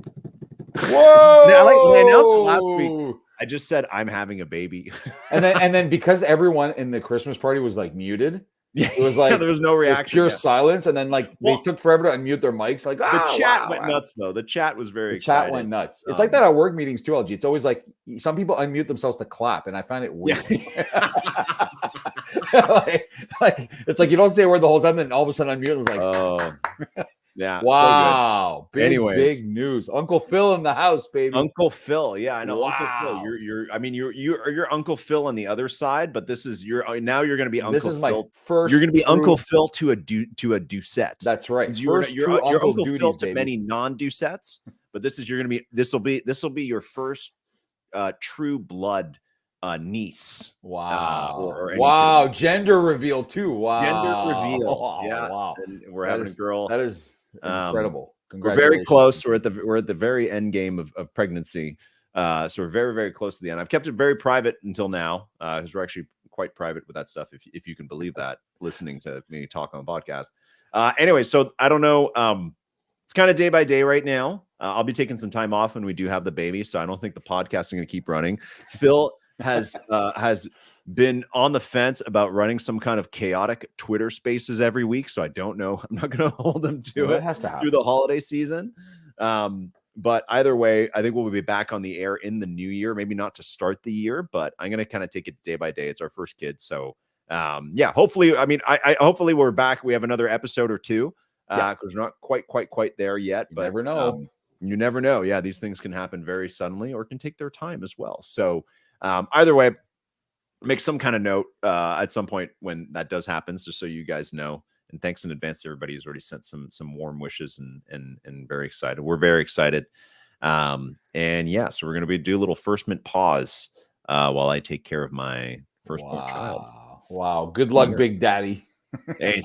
Whoa! Now, when I announced it last week, I just said I'm having a baby. and then because everyone in the Christmas party was like muted, it was like there was no reaction, pure silence, and then they took forever to unmute their mics. Like the chat went nuts though. The chat was very excited. Chat went nuts. It's like that at work meetings too, LG. It's always like some people unmute themselves to clap, and I find it weird. like it's like you don't say a word the whole time, then all of a sudden unmute. It's like, oh, yeah, wow, so big news. Uncle Phil in the house, baby. Uncle Phil, yeah, I know. Wow. Uncle Phil, you're Uncle Phil on the other side, but this is now you're going to be Uncle This is Phil. my first. You're going to be Uncle Phil to a Doucette. That's right. You're Uncle duties, Phil to baby. many non-Doucettes, but this will be your first true blood niece. Wow. Wow. Gender reveal too. Wow. Gender reveal. Oh, Yeah. Wow. And we're having a girl. That is incredible. We're very close. We're at the very end game of pregnancy. So we're very, very close to the end. I've kept it very private until now, because we're actually quite private with that stuff, if you can believe that, listening to me talk on a podcast. Anyway, so I don't know. It's kind of day by day right now. I'll be taking some time off when we do have the baby, so I don't think the podcast is going to keep running. Phil has been on the fence about running some kind of chaotic Twitter spaces every week, so I don't know. I'm not going to hold him to it. Has to happen through the holiday season. But either way, I think we'll be back on the air in the new year. Maybe not to start the year, but I'm going to kind of take it day by day. It's our first kid, so yeah. Hopefully, I hopefully we're back. We have another episode or two, because we're not quite there yet. But never know. You never know. Yeah, these things can happen very suddenly or can take their time as well. So either way, make some kind of note at some point when that does happen, just so you guys know. And thanks in advance to everybody who's already sent some warm wishes and very excited. We're very excited. And yeah, so we're going to do a little first mint pause while I take care of my firstborn child. Wow. Good luck, Big Daddy. Hey,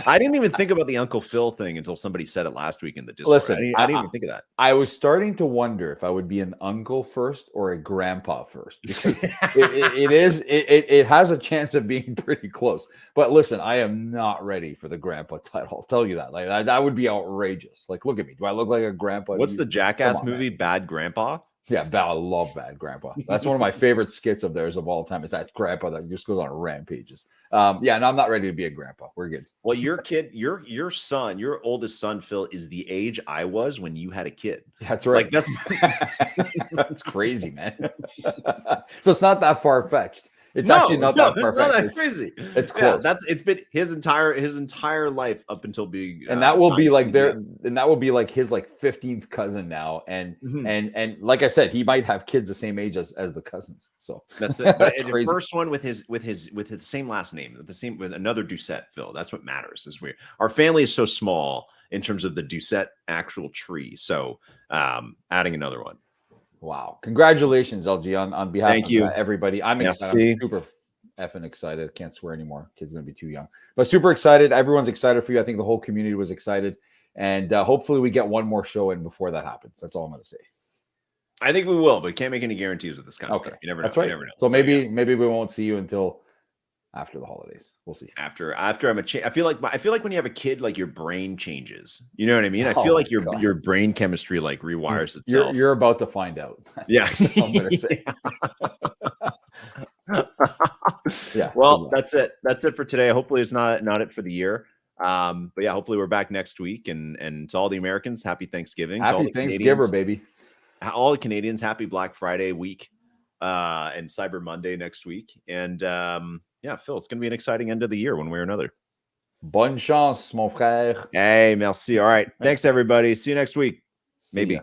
I didn't even think about the Uncle Phil thing until somebody said it last week in the Discord. Listen, I didn't even think of that. I was starting to wonder if I would be an uncle first or a grandpa first, because it has a chance of being pretty close. But listen, I am not ready for the grandpa title. I'll tell you that. Like that would be outrageous. Like, look at me. Do I look like a grandpa? What's the Jackass movie? Man. Bad Grandpa? Yeah, I love Bad Grandpa. That's one of my favorite skits of theirs of all time. Is that grandpa that just goes on rampages. Yeah, no, I'm not ready to be a grandpa. We're good. Well, your kid, your son, your oldest son, Phil, is the age I was when you had a kid. That's right. Like that's crazy, man. So it's not that far fetched. It's actually not that far fetched. Not that crazy. It's close. It's been his entire life up until being, and that will be like his 15th cousin now, and like I said, he might have kids the same age as the cousins. So that's it. That's crazy. The first one with his same last name, with another Doucette, Phil. That's what matters. Is our family is so small in terms of the Doucette actual tree. So adding another one. Wow. Congratulations, LG, on behalf Thank of you. Everybody. I'm excited. I'm super effing excited. Can't swear anymore. Kids going to be too young. But super excited. Everyone's excited for you. I think the whole community was excited. And hopefully we get one more show in before that happens. That's all I'm going to say. I think we will, but can't make any guarantees with this kind of Okay, stuff. You never know. that's right. You never know. So yeah. maybe we won't see you until after the holidays. We'll see. After I'm I feel like when you have a kid, like your brain changes. You know what I mean? I Oh feel like my God. your brain chemistry like rewires itself. You're about to find out. Yeah. That's all I'm gonna say. Yeah. Well, that's it. That's it for today. Hopefully it's not it for the year. But yeah, hopefully we're back next week. And to all the Americans, happy Thanksgiving. To all Happy the Thanksgiving, baby. all the Canadians, happy Black Friday week and Cyber Monday next week. And yeah, Phil, it's gonna be an exciting end of the year one way or another. Bonne chance, mon frère. Hey, merci. All right. Thanks, everybody. See you next week. See Maybe. ya.